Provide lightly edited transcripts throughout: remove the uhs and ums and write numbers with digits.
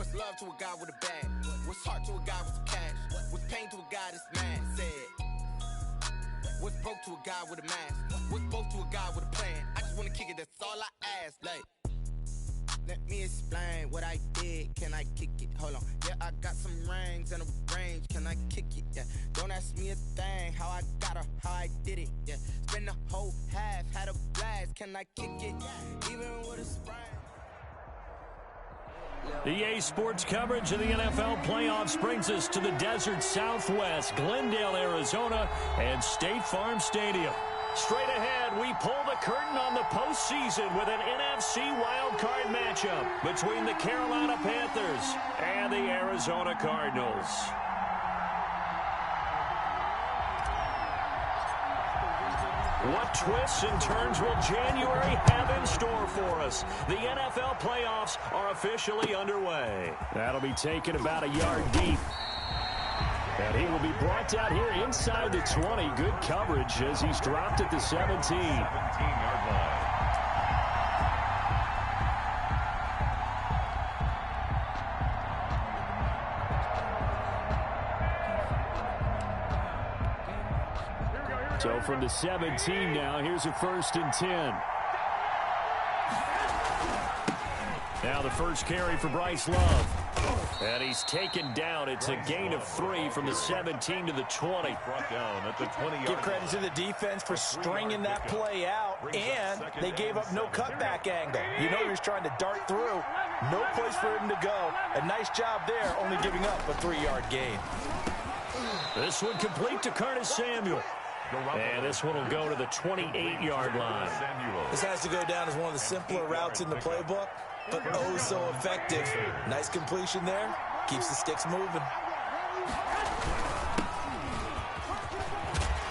What's love to a guy with a bag? What's heart to a guy with some cash? What's pain to a guy that's mad? Said. What's broke to a guy with a mask? What's both to a guy with a plan? I just wanna kick it, that's all I ask. Like, let me explain what I did. Can I kick it? Hold on. Yeah, I got some rings and a range. Can I kick it? Yeah. Don't ask me a thing. How I got her, how I did it. Yeah. Spend the whole half, had a blast. Can I kick it? Even with a sprain. EA Sports coverage of the NFL playoffs brings us to the desert Southwest, Glendale, Arizona, and State Farm Stadium. Straight ahead, we pull the curtain on the postseason with an NFC wildcard matchup between the Carolina Panthers and the Arizona Cardinals. What twists and turns will January have in store for us? The NFL playoffs are officially underway. That'll be taken about a yard deep. And he will be brought down here inside the 20. Good coverage as he's dropped at the 17. 17-yard line. So from the 17 now, here's a 1st and 10. Now the first carry for Bryce Love. And he's taken down. It's a gain of 3 from the 17 to the 20. Brought down at the 20. Give credit to the defense for stringing that play out, and they gave up no cutback angle. You know he was trying to dart through. No place for him to go. A nice job there, only giving up a 3-yard gain. This one complete to Curtis Samuel. And this one will go to the 28-yard line. This has to go down as one of the simpler routes in the playbook, but oh so effective. Nice completion there. Keeps the sticks moving.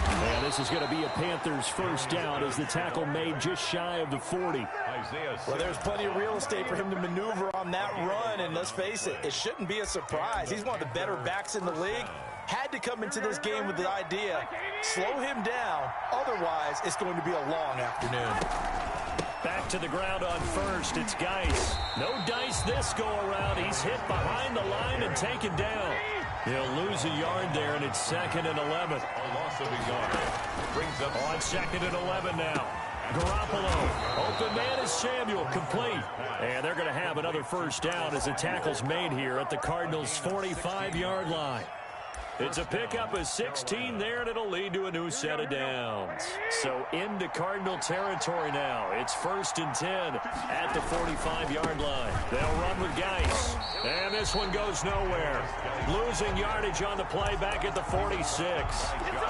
And this is going to be a Panthers first down as the tackle made just shy of the 40. Well, there's plenty of real estate for him to maneuver on that run, and let's face it, it shouldn't be a surprise. He's one of the better backs in the league. Had to come into this game with the idea, slow him down, otherwise it's going to be a long afternoon. Back to the ground on first, it's Geis. No dice this go-around. He's hit behind the line and taken down. He'll lose a yard there, and it's 2nd and 11. A loss of a yard. Brings up on 2nd and 11 now. Garoppolo. Open man is Samuel, complete. And they're going to have another first down as the tackle's made here at the Cardinals' 45-yard line. It's a pickup of 16 there, and it'll lead to a new set of downs. So into Cardinal territory now. It's 1st and 10 at the 45-yard line. They'll run with Geis. And this one goes nowhere. Losing yardage on the play back at the 46.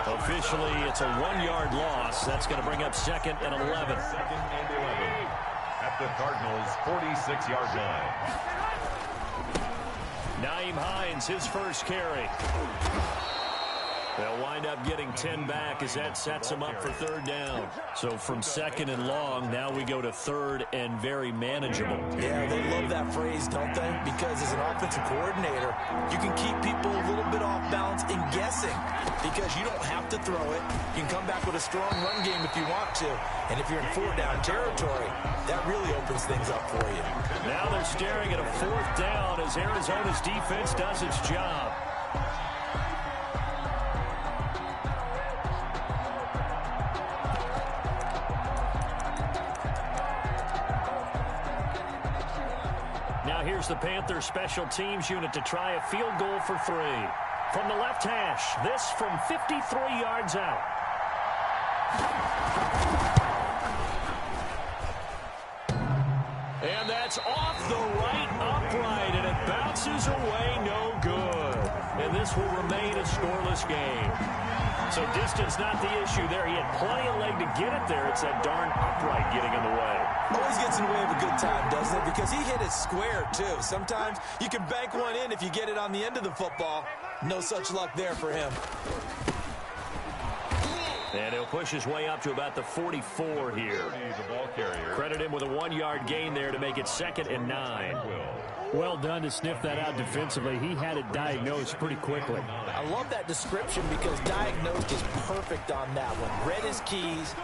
Officially, it's a 1-yard loss. That's going to bring up 2nd and 11. 2nd and 11 at the Cardinals' 46-yard line. Nyheim Hines, his first carry. They'll wind up getting 10 back as that sets them up for 3rd down. So from 2nd and long, now we go to 3rd and very manageable. Yeah, they love that phrase, don't they? Because as an offensive coordinator, you can keep people a little bit off balance and guessing because you don't have to throw it. You can come back with a strong run game if you want to. And if you're in 4th-down territory, that really opens things up for you. Now they're staring at a 4th down as Arizona's defense does its job. Now here's the Panthers special teams unit to try a field goal for 3. From the left hash, this from 53 yards out. And that's off the right upright, and it bounces away no good. And this will remain a scoreless game. So distance not the issue there. He had plenty of leg to get it there. It's that darn upright getting in the way. Always gets in the way of a good time, doesn't it? Because he hit it square, too. Sometimes you can bank one in if you get it on the end of the football. No such luck there for him. And he'll push his way up to about the 44 here. Credit him with a 1-yard gain there to make it 2nd and 9. Well done to sniff that out defensively. He had it diagnosed pretty quickly. I love that description because diagnosed is perfect on that one. Read his keys,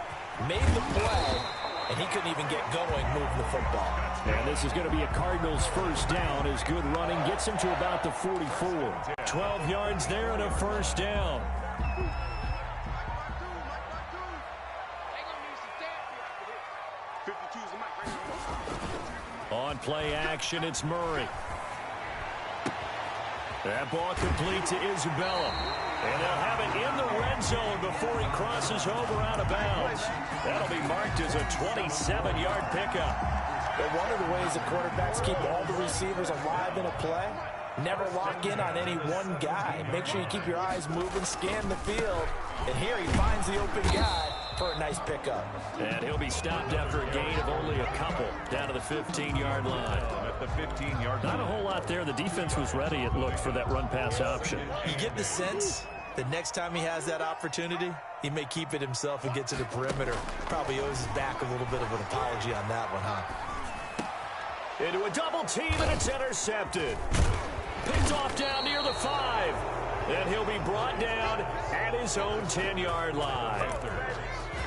made the play, and he couldn't even get going moving the football. And this is going to be a Cardinals first down as good running gets him to about the 44. 12 yards there and a first down. On play action, it's Murray. That ball complete to Isabella. And they'll have it in the red zone before he crosses over out of bounds. That'll be marked as a 27-yard pickup. But one of the ways the quarterbacks keep all the receivers alive in a play, never lock in on any one guy. Make sure you keep your eyes moving, scan the field. And here he finds the open guy for a nice pickup. And he'll be stopped after a gain of only a couple down to the 15-yard line. At the 15-yard line. Not a whole lot there. The defense was ready, it looked, for that run-pass option. You get the sense that next time he has that opportunity, he may keep it himself and get to the perimeter. Probably owes his back a little bit of an apology on that one, huh? Into a double team, and it's intercepted. Picked off down near the 5. And he'll be brought down at his own 10-yard line.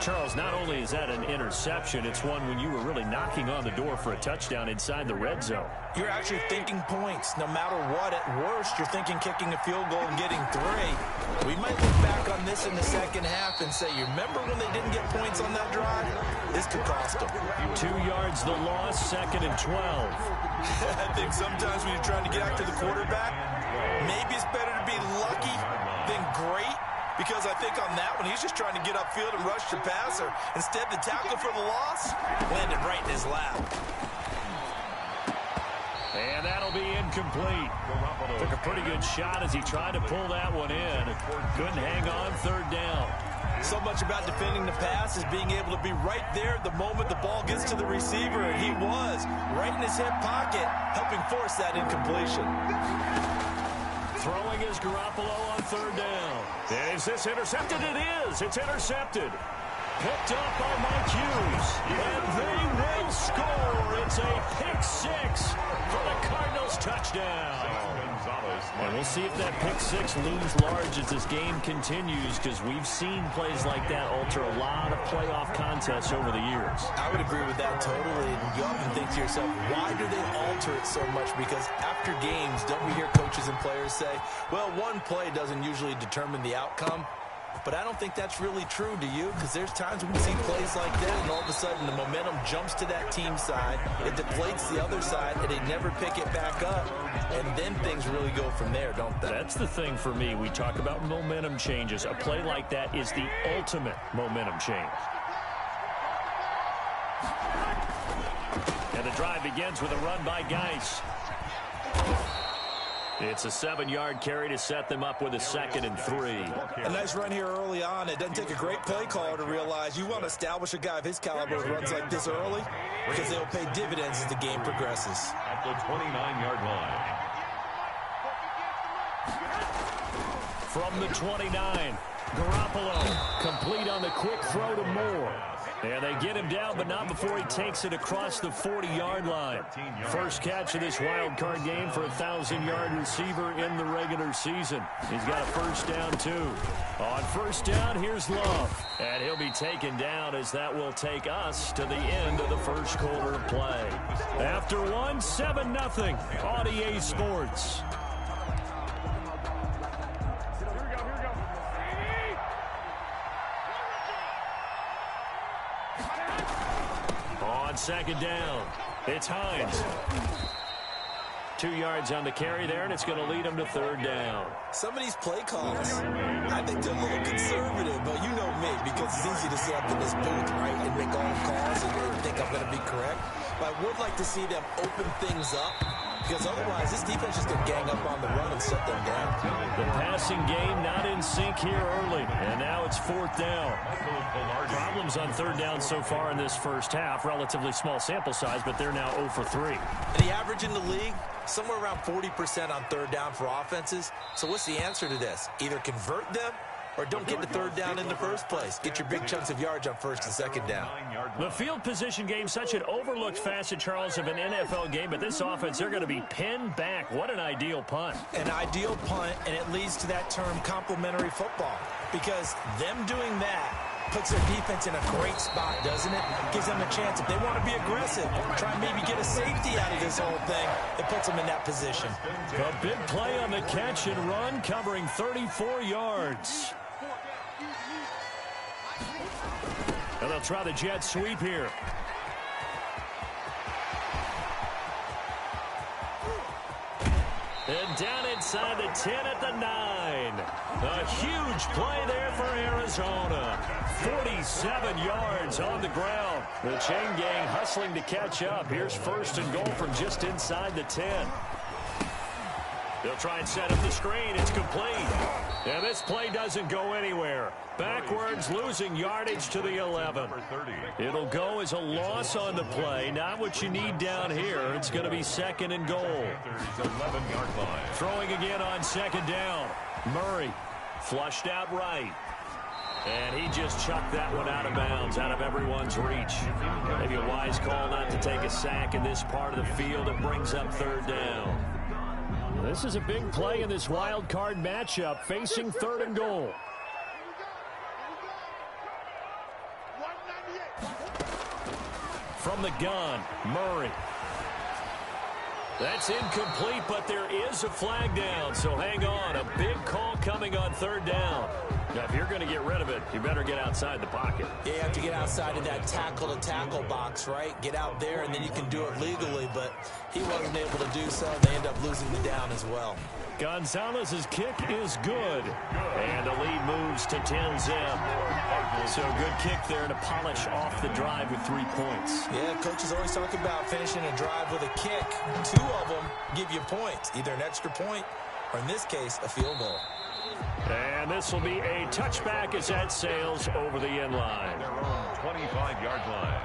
Charles, not only is that an interception, it's one when you were really knocking on the door for a touchdown inside the red zone. You're actually thinking points. No matter what, at worst, you're thinking kicking a field goal and getting 3. We might look back on this in the second half and say, you remember when they didn't get points on that drive? This could cost them. 2 yards the loss, 2nd and 12. I think sometimes when you're trying to get after the quarterback, maybe it's better to be lucky than great. Because I think on that one, he's just trying to get upfield and rush the passer. Instead, the tackle for the loss landed right in his lap. And that'll be incomplete. Took a pretty good shot as he tried to pull that one in. Couldn't hang on 3rd down. So much about defending the pass is being able to be right there the moment the ball gets to the receiver. And he was right in his hip pocket, helping force that incompletion. Throwing is Garoppolo on 3rd down. Is this intercepted? It is. It's intercepted. Picked up by Mike Hughes. And they will score. It's a pick 6 for the Cardinals touchdown. And we'll see if that pick 6 looms large as this game continues, because we've seen plays like that alter a lot of playoff contests over the years. I would agree with that totally. And you often think to yourself, why do they alter it so much? Because after games, don't we hear coaches and players say, well, one play doesn't usually determine the outcome? But I don't think that's really true, do you? Because there's times when we see plays like that, and all of a sudden the momentum jumps to that team side. It deflates the other side, and they never pick it back up. And then things really go from there, don't they? That's the thing for me. We talk about momentum changes. A play like that is the ultimate momentum change. And the drive begins with a run by Geis. It's a 7-yard carry to set them up with a 2nd and 3. A nice run here early on. It doesn't take a great play caller to realize you want to establish a guy of his caliber who runs like this early, because they'll pay dividends as the game progresses. At the 29-yard line. From the 29, Garoppolo complete on the quick throw to Moore. And they get him down, but not before he takes it across the 40-yard line. First catch of this wild card game for a 1,000-yard receiver in the regular season. He's got a first down, too. On first down, here's Love. And he'll be taken down as that will take us to the end of the first quarter of play. After one, 7-0 on EA Sports. Second down. It's Hines. 2 yards on the carry there, and it's going to lead him to 3rd down. Some of these play calls, I think they're a little conservative, but you know me, because it's easy to sit up in this booth, right, and make all the calls and think I'm going to be correct. But I would like to see them open things up, because otherwise this defense is going to gang up on the run and shut them down. The passing game not in sync here early, and now it's 4th down. Problems on 3rd down so far in this first half. Relatively small sample size, but they're now 0 for 3. The average in the league, somewhere around 40% on 3rd down for offenses. So what's the answer to this? Either convert them or don't get the 3rd down in the first place. Get your big chunks of yards on 1st and 2nd down. The field position game, such an overlooked facet, Charles, of an NFL game, but this offense, they're going to be pinned back. What an ideal punt. An ideal punt, and it leads to that term complementary football. Because them doing that puts their defense in a great spot, doesn't it? Gives them a chance. If they want to be aggressive, try and maybe get a safety out of this whole thing, it puts them in that position. A big play on the catch and run, covering 34 yards. And they'll try the jet sweep here. And down inside the 10 at the 9. A huge play there for Arizona. 47 yards on the ground. The chain gang hustling to catch up. Here's first and goal from just inside the 10. They'll try and set up the screen. It's complete. And this play doesn't go anywhere. Backwards, losing yardage to the 11. It'll go as a loss on the play. Not what you need down here. It's going to be second and goal. 11-yard line. Throwing again on second down. Murray flushed out right. And he just chucked that one out of bounds, out of everyone's reach. Maybe a wise call not to take a sack in this part of the field. It brings up third down. This is a big play in this wild card matchup, facing third and goal. From the gun, Murray. That's incomplete, but there is a flag down, so hang on. A big call coming on third down. Now, if you're going to get rid of it, you better get outside the pocket. Yeah, you have to get outside of that tackle-to-tackle box, right? Get out there, and then you can do it legally, but he wasn't able to do so. They end up losing the down as well. Gonzalez's kick is good. And the lead moves to 10-zip. So good kick there to polish off the drive with 3 points. Yeah, coaches always talk about finishing a drive with a kick. 2 of them give you points, either an extra point or, in this case, a field goal. And this will be a touchback as that sails over the end line. Their own 25-yard line.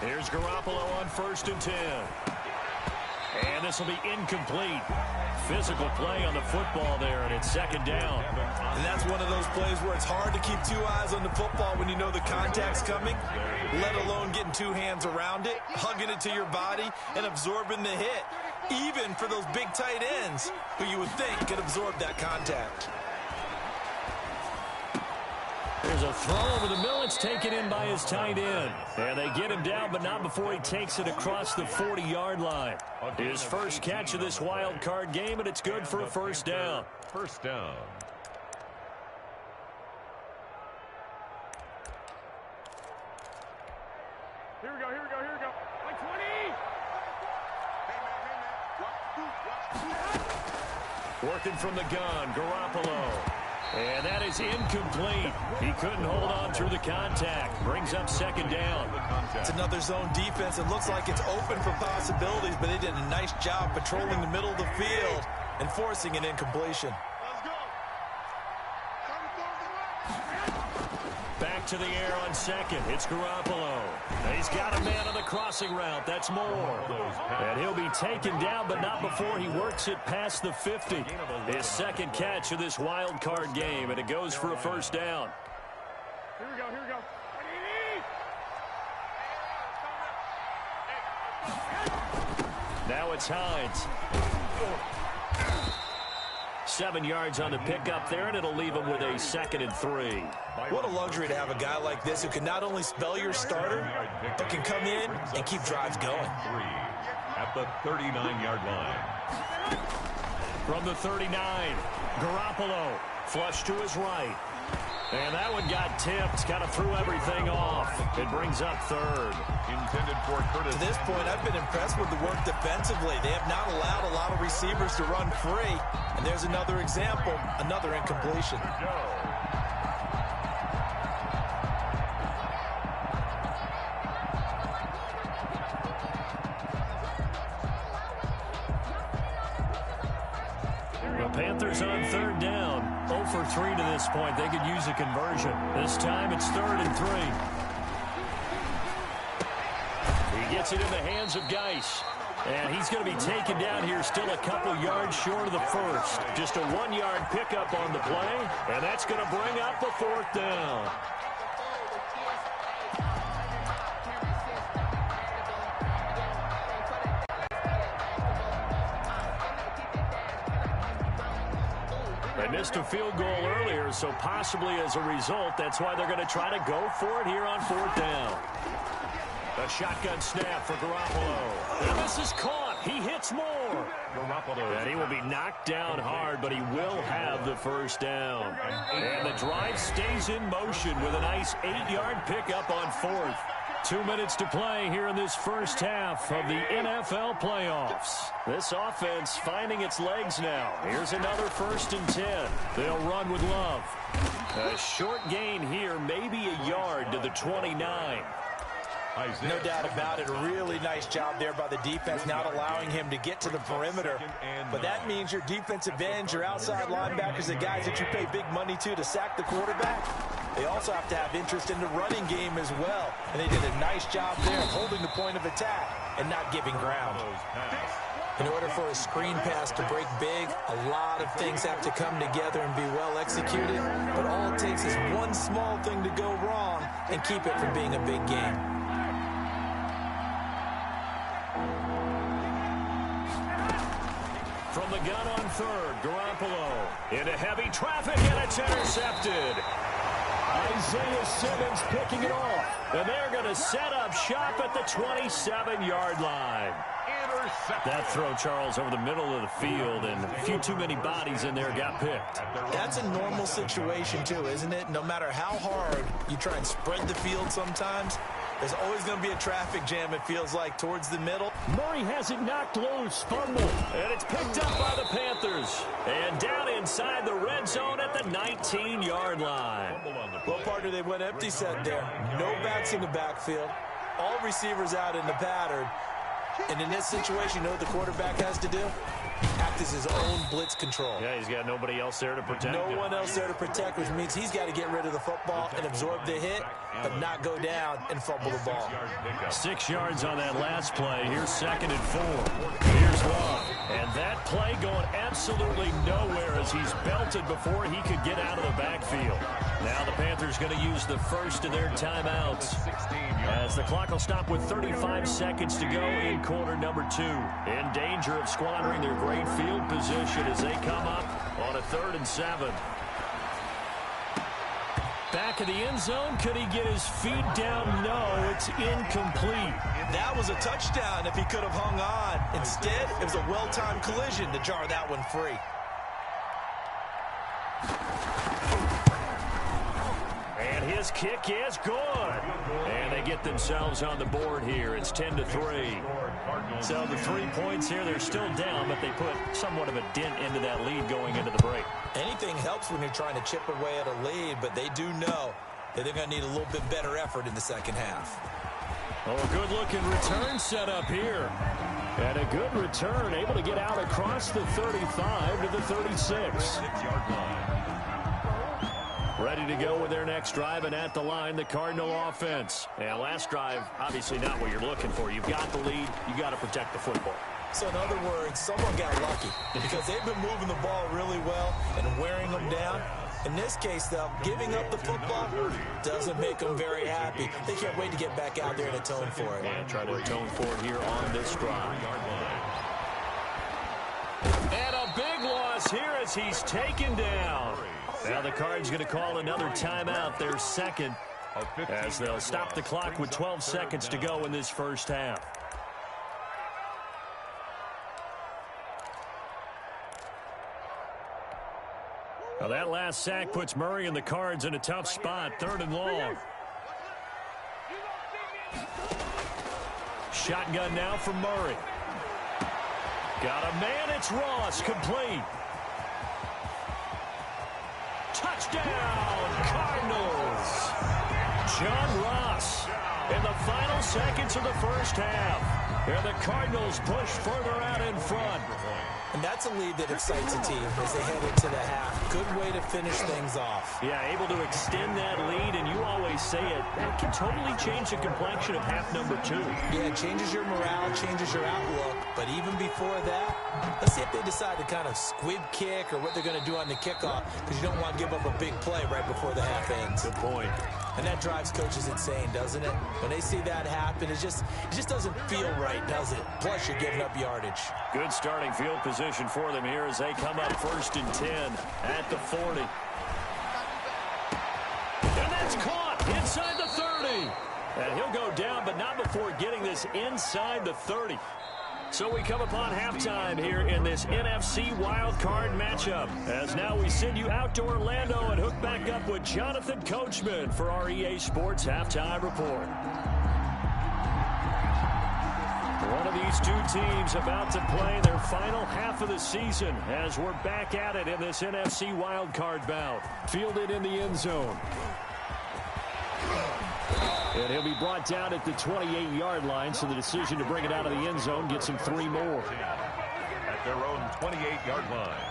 Here's Garoppolo on first and 10. And this will be incomplete. Physical play on the football there, and it's second down. And that's one of those plays where it's hard to keep 2 eyes on the football when you know the contact's coming, let alone getting 2 hands around it, hugging it to your body, and absorbing the hit, even for those big tight ends who you would think could absorb that contact. There's a throw over the middle. It's taken in by his tight end. And they get him down, but not before he takes it across the 40-yard line. His first catch of this wild card game, and it's good for a first down. First down. Here we go. Like 20. Working from the gun, Garoppolo. And that is incomplete. He couldn't hold on through the contact. Brings up second down. It's another zone defense. It looks like it's open for possibilities, but they did a nice job patrolling the middle of the field and forcing an incompletion. Back to the air on second. It's Garoppolo. He's got a man on the crossing route. That's Moore. And he'll be taken down, but not before he works it past the 50. His second catch of this wild card game, and it goes for a first down. Here we go. Now it's Hines. 7 yards on the pickup there, and it'll leave him with a second and 3. What a luxury to have a guy like this who can not only spell your starter, but can come in and keep drives going. 3 at the 39-yard line. From the 39, Garoppolo flush to his right. And that one got tipped, kind of threw everything off. It brings up third. Intended for Curtis. To this point, I've been impressed with the work defensively. They have not allowed a lot of receivers to run free. And there's another example, another incompletion. The Panthers on third down. 0 for 3 to this point. They could use a conversion. This time it's 3rd and 3. He gets it in the hands of Geis. And he's going to be taken down here still a couple yards short of the first. Just a 1-yard pickup on the play. And that's going to bring up the 4th down. They missed a field goal earlier, so possibly as a result, that's why they're going to try to go for it here on 4th down. A shotgun snap for Garoppolo. And this is caught. He hits more. And he will be knocked down hard, but he will have the first down. And the drive stays in motion with a nice 8-yard pickup on 4th. 2 minutes to play here in this first half of the NFL playoffs. This offense finding its legs now. Here's another 1st and 10. They'll run with Love. A short gain here, maybe a yard to the 29. No doubt about it. A really nice job there by the defense, not allowing him to get to the perimeter. But that means your defensive ends, your outside linebackers, the guys that you pay big money to sack the quarterback, they also have to have interest in the running game as well. And they did a nice job there of holding the point of attack and not giving ground. In order for a screen pass to break big, a lot of things have to come together and be well executed. But all it takes is one small thing to go wrong and keep it from being a big game. From the gun on 3rd, Garoppolo into heavy traffic, and it's intercepted. Isaiah Simmons picking it off. And they're going to set up shop at the 27-yard line. That throw, Charles, over the middle of the field, and a few too many bodies in there got picked. That's a normal situation, too, isn't it? No matter how hard you try and spread the field sometimes, there's always going to be a traffic jam, it feels like, towards the middle. Murray has it knocked loose, fumble, and it's picked up by the Panthers. And down inside the red zone at the 19-yard line. Well, partner, they went empty set there. No backs in the backfield. All receivers out in the pattern. And in this situation, you know what the quarterback has to do? Act as his own blitz control. Yeah, he's got nobody else there to protect him. No one else there to protect, which means he's got to get rid of the football and absorb the hit, but not go down and fumble the ball. 6 yards on that last play. Here's 2nd and 4. Here's Love. And that play going absolutely nowhere as he's belted before he could get out of the backfield. Now the Panthers going to use the first of their timeouts as the clock will stop with 35 seconds to go in quarter number 2. In danger of squandering their great field position as they come up on a 3rd and 7. Back of the end zone. Could he get his feet down? No, it's incomplete. That was a touchdown if he could have hung on. Instead, it was a well-timed collision to jar that one free. And his kick is good. And they get themselves on the board here. It's 10-3. So the 3 points here, they're still down, but they put somewhat of a dent into that lead going into the break. Anything helps when you're trying to chip away at a lead, but they do know that they're going to need a little bit better effort in the second half. Oh, a good-looking return set up here. And a good return, able to get out across the 35 to the 36. Ready to go with their next drive, and at the line, the Cardinal offense. And last drive, obviously not what you're looking for. You've got the lead. You got to protect the football. So in other words, someone got lucky because they've been moving the ball really well and wearing them down. In this case, though, giving up the football doesn't make them very happy. They can't wait to get back out there and atone for it. And try to atone for it here on this drive. And a big loss here as he's taken down. Now the Cards going to call another timeout, their second, as they'll stop the clock with 12 seconds to go in this first half. Now that last sack puts Murray and the Cards in a tough spot, 3rd and long. Shotgun now from Murray. Got a man, it's Ross, complete. Touchdown, Cardinals. John Ross in the final seconds of the first half. And the Cardinals push further out in front. And that's a lead that excites a team as they head into the half. Good way to finish things off. Yeah, able to extend that lead, and you always say it, that can totally change the complexion of half number 2. Yeah, it changes your morale, changes your outlook. But even before that, let's see if they decide to kind of squib kick or what they're going to do on the kickoff, because you don't want to give up a big play right before the half ends. Good point. And that drives coaches insane, doesn't it? When they see that happen, it just doesn't feel right, does it? Plus, you're giving up yardage. Good starting field position position for them here as they come up 1st and 10 at the 40. And that's caught inside the 30. And he'll go down, but not before getting this inside the 30. So we come upon halftime here in this NFC wildcard matchup. As now we send you out to Orlando and hook back up with Jonathan Coachman for our EA Sports Halftime Report. One of these two teams about to play their final half of the season as we're back at it in this NFC wildcard bout. Fielded in the end zone. And he'll be brought down at the 28-yard line, so the decision to bring it out of the end zone gets him 3 more. At their own 28-yard line.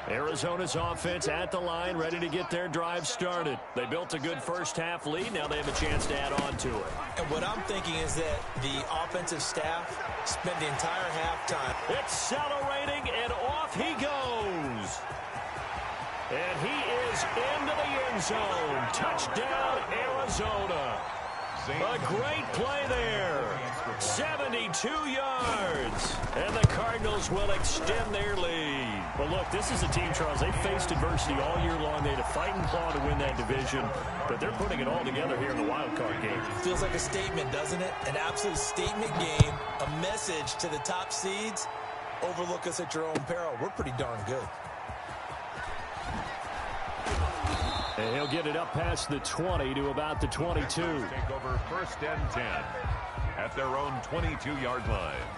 Arizona's offense at the line, ready to get their drive started. They built a good first-half lead. Now they have a chance to add on to it. And what I'm thinking is that the offensive staff spent the entire halftime. Accelerating, and off he goes. And he is into the end zone. Touchdown, Arizona. A great play there. 72 yards. And the Cardinals will extend their lead. But look, this is a team, Charles, they faced adversity all year long. They had to fight and claw to win that division. But they're putting it all together here in the wild card game. Feels like a statement, doesn't it? An absolute statement game. A message to the top seeds. Overlook us at your own peril. We're pretty darn good. And he'll get it up past the 20 to about the 22. Take over 1st and 10 at their own 22-yard line.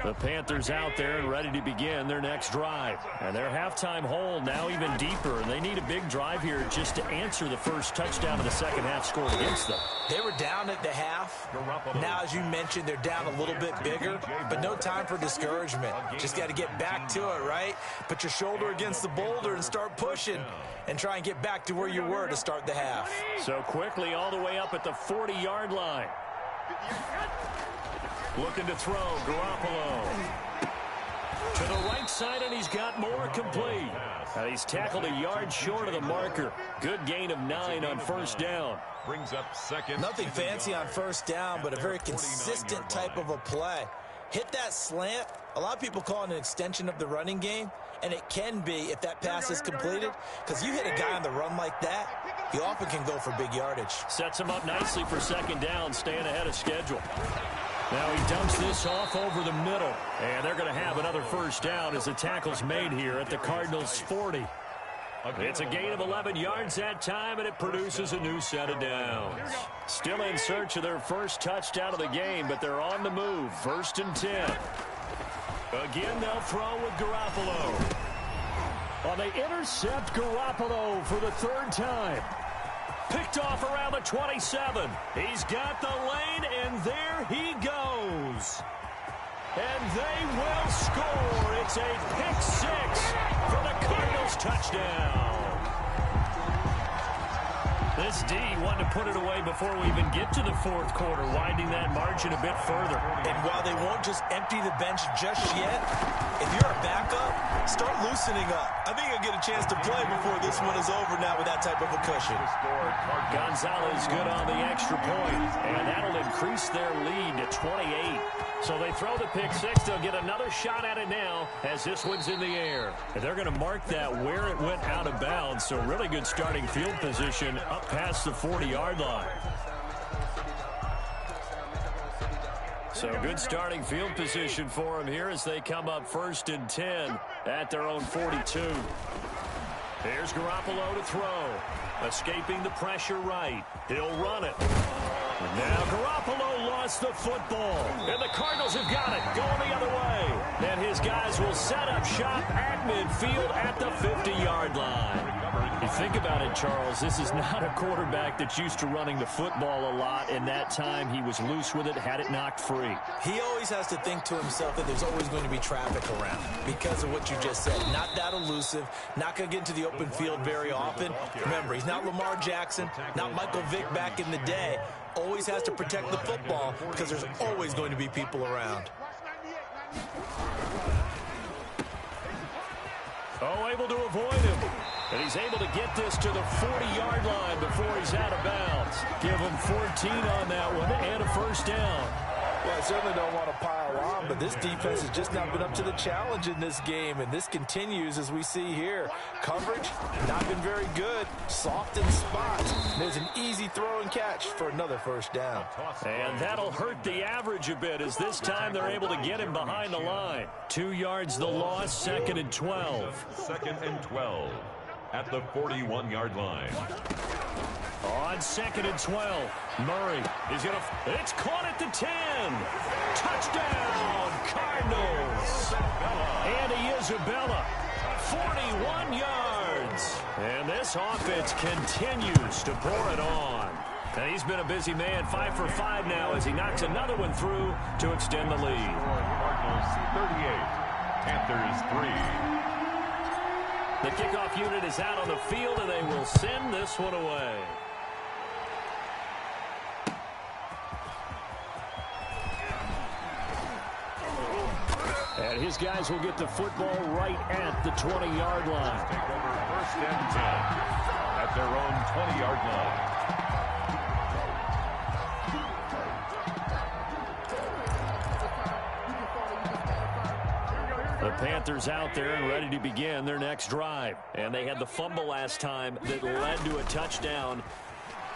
The Panthers out there and ready to begin their next drive. And their halftime hole now even deeper. And they need a big drive here just to answer the first touchdown of the second half scored against them. They were down at the half. Now, as you mentioned, they're down a little bit bigger, but no time for discouragement. Just got to get back to it, right? Put your shoulder against the boulder and start pushing and try and get back to where you were to start the half. So quickly all the way up at the 40-yard line. Looking to throw, Garoppolo. To the right side, and he's got more complete. And he's tackled a yard short of the marker. Good gain of 9 on first down. Brings up second. Nothing fancy on first down, but a very consistent type of a play. Hit that slant. A lot of people call it an extension of the running game, and it can be if that pass is completed, because you hit a guy on the run like that, he often can go for big yardage. Sets him up nicely for second down, staying ahead of schedule. Now he dumps this off over the middle, and they're going to have another first down as the tackle's made here at the Cardinals' 40. It's a gain of 11 yards that time, and it produces a new set of downs. Still in search of their first touchdown of the game, but they're on the move. 1st and 10. Again, they'll throw with Garoppolo. Well, they intercept Garoppolo for the 3rd time. Picked off around the 27. He's got the lane, and there he goes. And they will score. It's a pick 6 for the Cardinals touchdown. This D wanted to put it away before we even get to the 4th quarter, widening that margin a bit further. And while they won't just empty the bench just yet, if you're a backup, start loosening up. I think you'll get a chance to play before this one is over now with that type of a cushion. Gonzalez good on the extra point, and that'll increase their lead to 28. So they throw the pick 6. They'll get another shot at it now as this one's in the air. And they're going to mark that where it went out of bounds. So really good starting field position up past the 40-yard line. So good starting field position for them here as they come up 1st and 10 at their own 42. Here's Garoppolo to throw. Escaping the pressure right. He'll run it. Now Garoppolo lost the football. And the Cardinals have got it. Going the other way. And his guys will set up shop at midfield at the 50-yard line. You think about it, Charles, this is not a quarterback that's used to running the football a lot. In that time, he was loose with it, had it knocked free. He always has to think to himself that there's always going to be traffic around because of what you just said. Not that elusive, not going to get into the open field very often. Remember, he's not Lamar Jackson, not Michael Vick back in the day. Always has to protect the football because there's always going to be people around. Oh, able to avoid him. And he's able to get this to the 40-yard line before he's out of bounds. Give him 14 on that one and a first down. Well, I certainly don't want to pile on, but this defense has just not been up to the challenge in this game, and this continues as we see here. Coverage, not been very good. Soft in spots. There's an easy throw and catch for another first down. And that'll hurt the average a bit as this time they're able to get him behind the line. 2 yards the loss, 2nd and 12. 2nd and 12 at the 41-yard line. On 2nd and 12, Murray is going to... It's caught at the 10. Touchdown, Cardinals. Andy Isabella, 41 yards. And this offense continues to pour it on. And he's been a busy man, 5 for 5 now as he knocks another one through to extend the lead. Cardinals 38, Panthers 3. The kickoff unit is out on the field, and they will send this one away. And his guys will get the football right at the 20-yard line. Take over 1st and 10 at their own 20-yard line. The Panthers out there and ready to begin their next drive. And they had the fumble last time that led to a touchdown.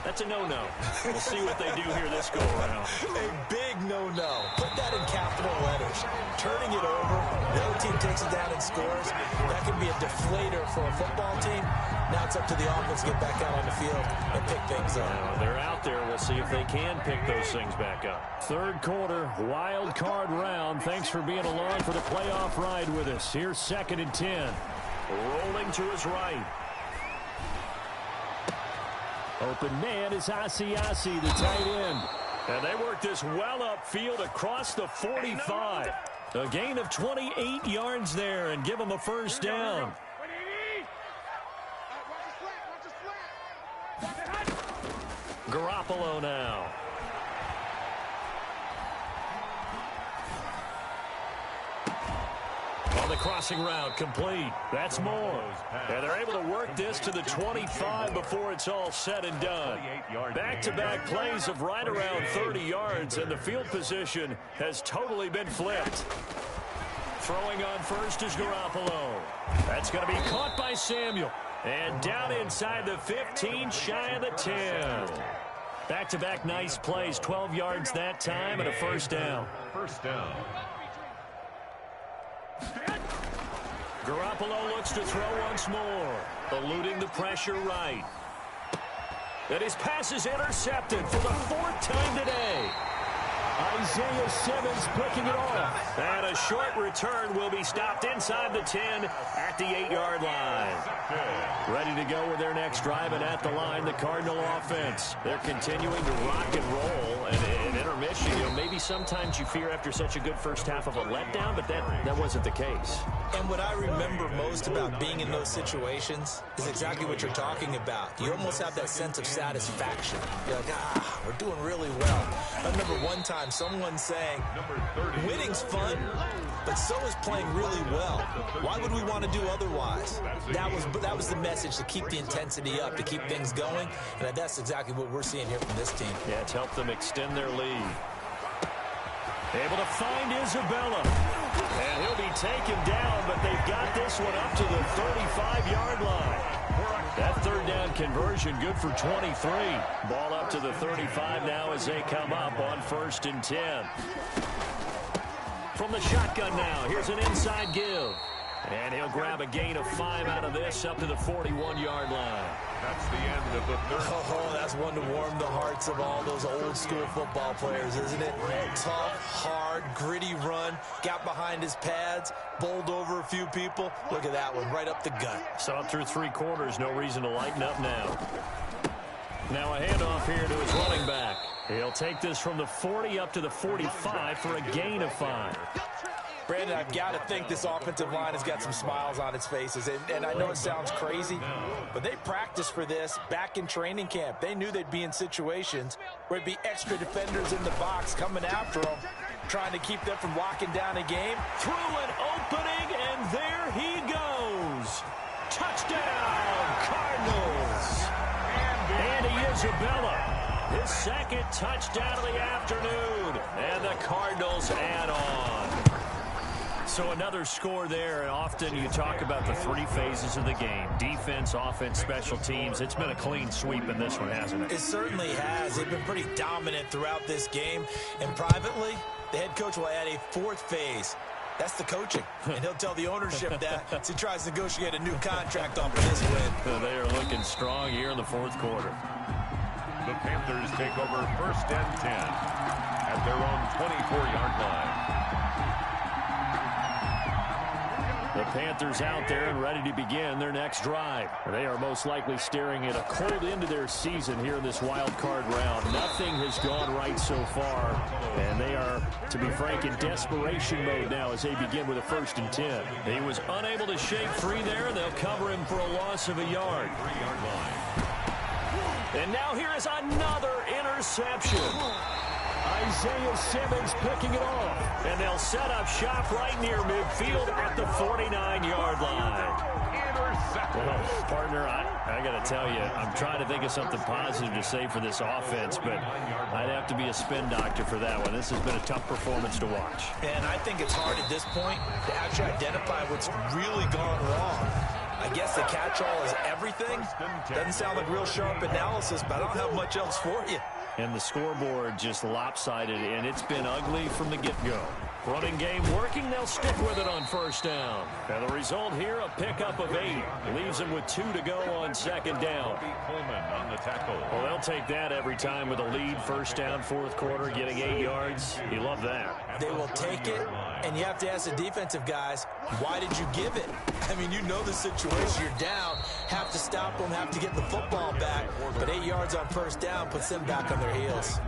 That's a no-no. We'll see what they do here this go-around. A big no-no. Put that in capital letters. Turning it over, the other team takes it down and scores. That can be a deflator for a football team. Now it's up to the offense to get back out on the field and pick things up. They're out there. We'll see if they can pick those things back up. Third quarter, wild card round. Thanks for being along for the playoff ride with us. Here's 2nd and 10. Rolling to his right. Open man is Asiasi, the tight end. And they work this well upfield across the 45. A gain of 28 yards there and give them a first down. Garoppolo now. On the crossing route, complete. That's more. And they're able to work this to the 25 before it's all said and done. Back-to-back plays of right around 30 yards, and the field position has totally been flipped. Throwing on first is Garoppolo. That's going to be caught by Samuel. And down inside the 15, shy of the 10. Back-to-back nice plays, 12 yards that time, and a first down. First down. Garoppolo looks to throw once more, eluding the pressure right. And his pass is intercepted for the 4th time today. Isaiah Simmons picking it off. And a short return will be stopped inside the 10 at the 8-yard line. Ready to go with their next drive, and at the line, the Cardinal offense. They're continuing to rock and roll, and in intermission, maybe sometimes you fear after such a good first half of a letdown, but that wasn't the case. And what I remember most about being in those situations is exactly what you're talking about. You almost have that sense of satisfaction. You're like, we're doing really well. I remember one time someone saying, winning's fun, but so is playing really well. Why would we want to do otherwise? That was the message, to keep the intensity up, to keep things going, and that's exactly what we're seeing here from this team. Yeah, it's helped them extend their lead. Able to find Isabella. And he'll be taken down, but they've got this one up to the 35-yard line. That third down conversion good for 23. Ball up to the 35 now as they come up on 1st and 10. From the shotgun now, here's an inside give. And he'll grab a gain of 5 out of this up to the 41-yard line. That's the end of the third. Oh, that's one to warm the hearts of all those old school football players, isn't it? Tough, hard, gritty run, got behind his pads, bowled over a few people. Look at that one, right up the gut. So up through 3 quarters, no reason to lighten up now. Now a handoff here to his running back. He'll take this from the 40 up to the 45 for a gain of 5. Brandon, I've got to think this offensive line has got some smiles on its faces. And I know it sounds crazy, but they practiced for this back in training camp. They knew they'd be in situations where it'd be extra defenders in the box coming after them, trying to keep them from locking down a game. Through an opening, and there he goes. Touchdown, Cardinals. Andy Isabella, his second touchdown of the afternoon. And the Cardinals add on. So another score there, and often you talk about the three phases of the game. Defense, offense, special teams. It's been a clean sweep in this one, hasn't it? It certainly has. They've been pretty dominant throughout this game. And privately, the head coach will add a fourth phase. That's the coaching. And he'll tell the ownership that as he tries to negotiate a new contract off of this win. They are looking strong here in the fourth quarter. The Panthers take over 1st and 10 at their own 24-yard line. The Panthers out there and ready to begin their next drive. They are most likely staring at a cold end to their season here in this wild card round. Nothing has gone right so far, and they are, to be frank, in desperation mode now as they begin with a 1st and 10. He was unable to shake free there, and they'll cover him for a loss of a yard. 3-yard line. And now here is another interception. Isaiah Simmons picking it off. And they'll set up shop right near midfield at the 49-yard line. Well, partner, I got to tell you, I'm trying to think of something positive to say for this offense, but I'd have to be a spin doctor for that one. This has been a tough performance to watch. And I think it's hard at this point to actually identify what's really gone wrong. I guess the catch-all is everything. Doesn't sound like real sharp analysis, but I don't have much else for you. And the scoreboard just lopsided, and it's been ugly from the get-go. Running game working, they'll stick with it on 1st down. And the result here, a pickup of 8. Leaves them with 2 to go on 2nd down. Coleman on the tackle. Well, they'll take that every time with a lead. 1st down, 4th quarter, getting 8 yards. You love that. They will take it, and you have to ask the defensive guys, why did you give it? I mean, you know the situation. You're down, have to stop them, have to get the football back. But 8 yards on 1st down puts them back on their heels.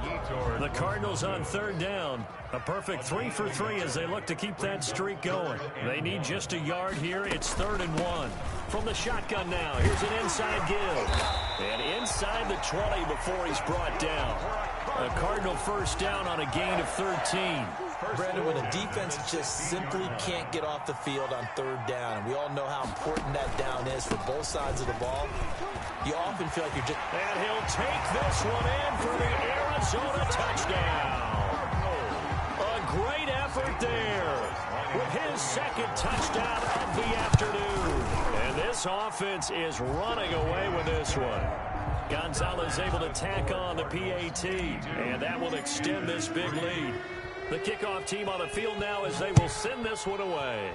The Cardinals on 3rd down. A perfect 3 for 3 as they look to keep that streak going. They need just a yard here. It's 3rd and 1. From the shotgun now, here's an inside give. And inside the 20 before he's brought down. A Cardinal 1st down on a gain of 13. Brandon, when a defense just simply can't get off the field on 3rd down, and we all know how important that down is for both sides of the ball, you often feel like you're just... And he'll take this one in for the Arizona touchdown. A great effort there with his 2nd touchdown of the afternoon. And this offense is running away with this one. Gonzalez able to tack on the PAT, and that will extend this big lead. The kickoff team on the field now as they will send this one away.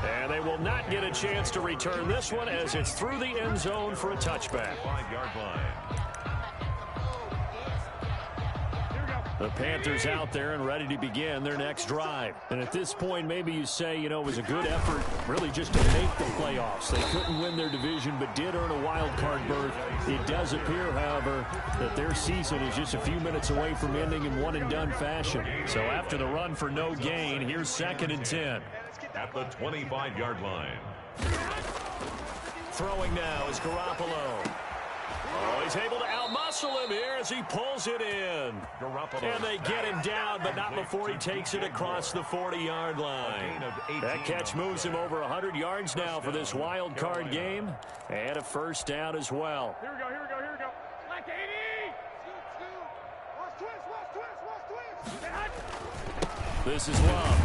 And they will not get a chance to return this one as it's through the end zone for a touchback. 5-yard line. The Panthers out there and ready to begin their next drive. And at this point, maybe you say, you know, it was a good effort really just to make the playoffs. They couldn't win their division but did earn a wild card berth. It does appear, however, that their season is just a few minutes away from ending in one-and-done fashion. So after the run for no gain, here's 2nd and 10. At the 25-yard line. Throwing now is Garoppolo. Oh, he's able to outmuscle him here as he pulls it in. And they get him down, but not before he takes it across the 40-yard line. That catch moves him over 100 yards now for this wild card game. And a 1st down as well. Here we go, here we go, here we go. Like 80! Watch twist! This is Love.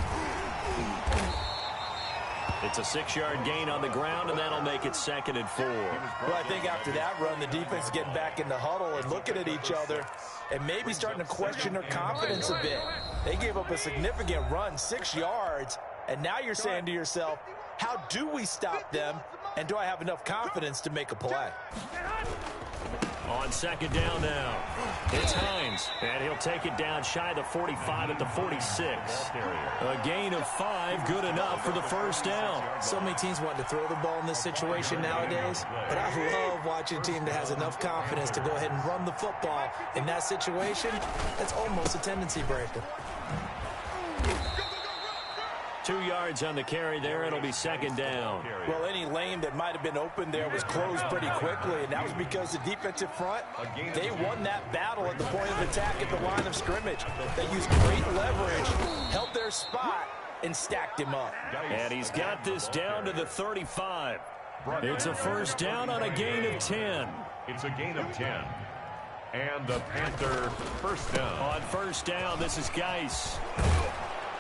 It's a 6-yard gain on the ground, and that'll make it 2nd and 4. Well, I think after that run, the defense is getting back in the huddle and looking at each other and maybe starting to question their confidence a bit. They gave up a significant run, 6 yards, and now you're saying to yourself, how do we stop them, and do I have enough confidence to make a play? On 2nd down now, it's Hines, and he'll take it down shy of the 45 at the 46. A gain of 5, good enough for the 1st down. So many teams want to throw the ball in this situation nowadays, but I love watching a team that has enough confidence to go ahead and run the football in that situation. That's almost a tendency breaker. 2 yards on the carry there. It'll be second down. Well, any lane that might have been open there was closed pretty quickly, and that was because the defensive front, they won that battle at the point of attack at the line of scrimmage. They used great leverage, held their spot, and stacked him up. And he's got this down to the 35. It's a first down on a gain of 10. It's a gain of 10. And the Panther first down. On first down, this is Geis.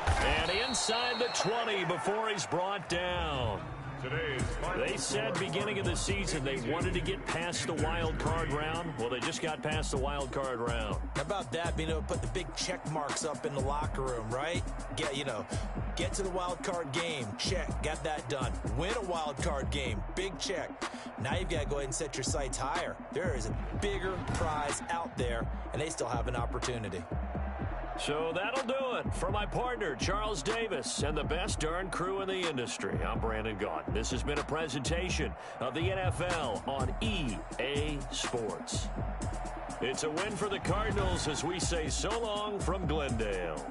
And inside the 20 before he's brought down. They said beginning of the season they wanted to get past the wild card round. Well, they just got past the wild card round. How about that, being able to put the big check marks up in the locker room, right? Get to the wild card game. Check. Got that done. Win a wild card game. Big check. Now you've got to go ahead and set your sights higher. There is a bigger prize out there, and they still have an opportunity. So that'll do it for my partner, Charles Davis, and the best darn crew in the industry. I'm Brandon Gaudin. This has been a presentation of the NFL on EA Sports. It's a win for the Cardinals as we say so long from Glendale.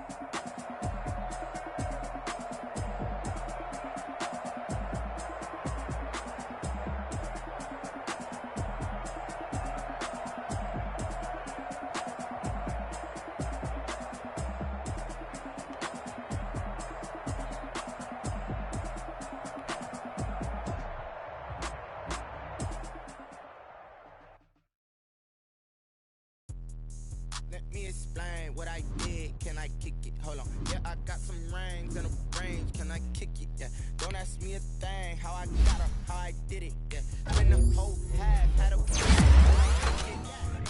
Let me explain what I did. Can I kick it? Hold on. Yeah, I got some rings and a range. Can I kick it? Yeah. Don't ask me a thing. How I got her, how I did it. Yeah. Spend the whole half, had a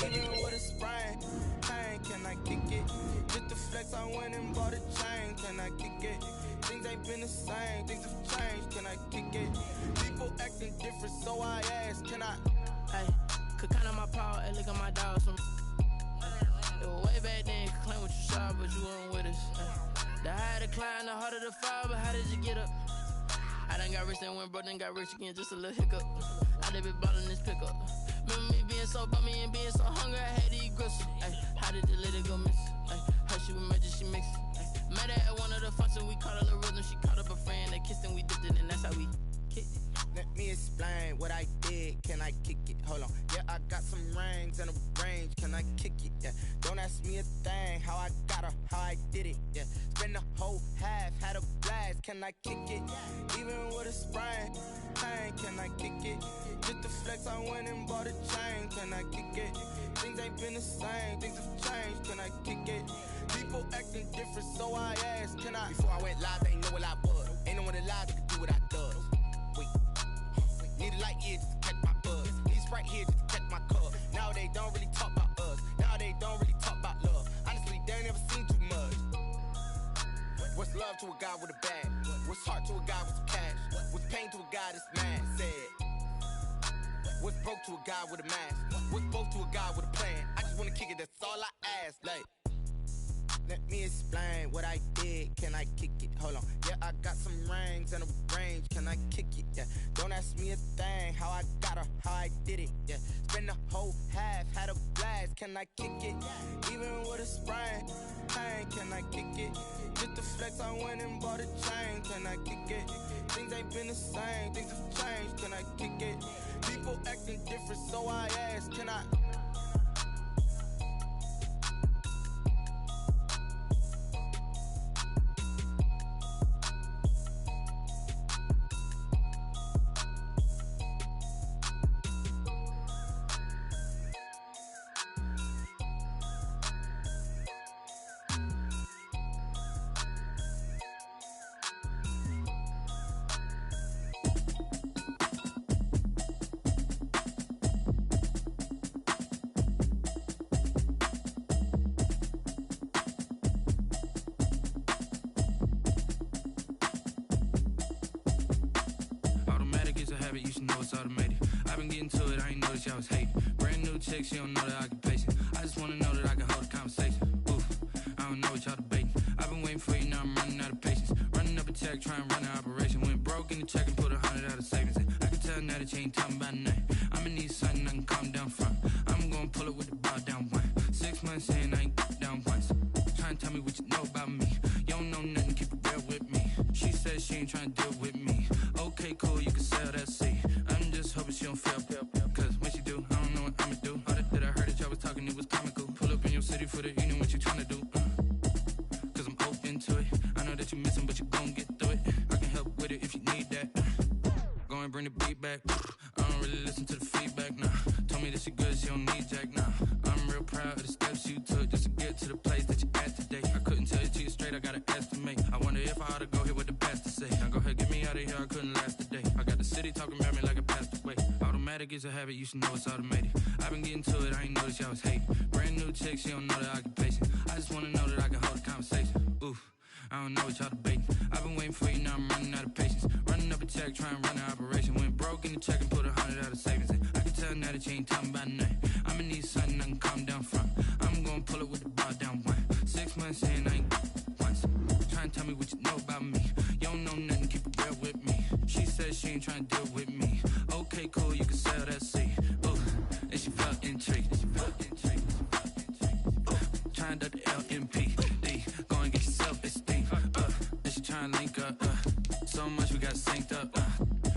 even with a sprain. Pain, can I kick it? Just the flex, I went and bought a chain. Can I kick it? Things ain't been the same. Things have changed. Can I kick it? People acting different, so I ask. Can I? Hey, could count on my power and look at my dogs from. Way back then, could claim what you saw, but you weren't with us. The higher the climb, the harder the fall, but how did you get up? I done got rich and went broke, then got rich again, just a little hiccup. I done been ballin' this pickup. Remember me being so bummy and being so hungry, I had to eat gristle. How did the lady go miss? How she was magic, she mixed. Met her at one of the functions, we caught her the rhythm, she caught up a friend, they kissed and we dipped it, and that's how we kicked it. Let me explain what I did. Can I kick it? Hold on. Yeah, I got some rings and a range. Can I kick it? Yeah. Don't ask me a thing. How I got her, how I did it. Yeah. Spend the whole half, had a blast. Can I kick it? Even with a sprain. Pain, can I kick it? Just the flex, I went and bought a chain. Can I kick it? Things ain't been the same. Things have changed. Can I kick it? People acting different, so I asked. Can I? Before I went live, they know what I was. Ain't no one alive that could do what I does. Need a light here just to catch my buzz. Need Sprite here just to catch my cup. Now they don't really talk about us. Now they don't really talk about love. Honestly, they ain't never seen too much. What's love to a guy with a bag? What's heart to a guy with some cash? What's pain to a guy that's mad? Said. What's broke to a guy with a mask? What's both to a guy with a plan? I just wanna kick it, that's all I ask. Like, let me explain what I did. Can I kick it? Hold on. Yeah, I got some rings and a range. Can I kick it? Yeah. Don't ask me a thing. How I got her, how I did it. Yeah. Spend the whole half, had a blast. Can I kick it? Even with a sprain. Pain, can I kick it? Just the flex, I went and bought a chain. Can I kick it? Things ain't been the same. Things have changed. Can I kick it? People acting different, so I ask. Can I? You should know it's automated. I've been getting to it, I ain't noticed y'all was hating. Brand new chick, she don't know the occupation. I just wanna know that I can hold a conversation. Oof, I don't know what y'all debating. I've been waiting for you, now I'm running out of patience. Running up a check, trying to run an operation. Went broke in the check and put 100 out of savings. I can tell now that you ain't talking about nothing. I'ma need something I can calm down from. I'm gonna pull it with the ball down one. 6 months in, I ain't down once. Trying to tell me what you know about me. You don't know nothing, keep it real with me. She ain't trying to deal with me. Okay, cool, you can sell that seat. I'm just hoping she don't fail. Cause when she do, I don't know what I'ma do. All that I heard that y'all was talking, it was comical. Pull up in your city for the evening, what you tryna do? Cause I'm open to it. I know that you missing, but you gon' get through it. I can help with it if you need that. Go and bring the beat back. I don't really listen to the feedback, nah. Told me that she good, she don't need jack, nah. I'm real proud of the steps you took just to get to the place that you at today. I couldn't tell you to you straight, I gotta estimate. I wonder if I ought to go here with the best to say. Now go ahead, get me out of here, I couldn't last a day. I got the city talking about me like I passed away. Automatic is a habit, you should know it's automated. I've been getting to it, I ain't noticed y'all was hating. Brand new chick, she don't know the occupation. I just wanna know that I can hold a conversation. Oof, I don't know what y'all debating. I've been waiting for you, now I'm running out of patience. Running up a check, trying to run an operation. Went broke in the check and put 100 out of savings in. I can tell now that you ain't talking about nothing. I'ma need something I can calm down from. I'm gonna pull it with the bar down one. 6 months in, I ain't once. Trying to tell me what you know about me. You don't know nothing, keep it real with me. She said she ain't trying to deal with me. Okay, cool, you can sell that seat. Ooh, and she felt intrigued. Trying to duck the LMP. Go and get your self-esteem. And she trying to link up. So much we got synced up.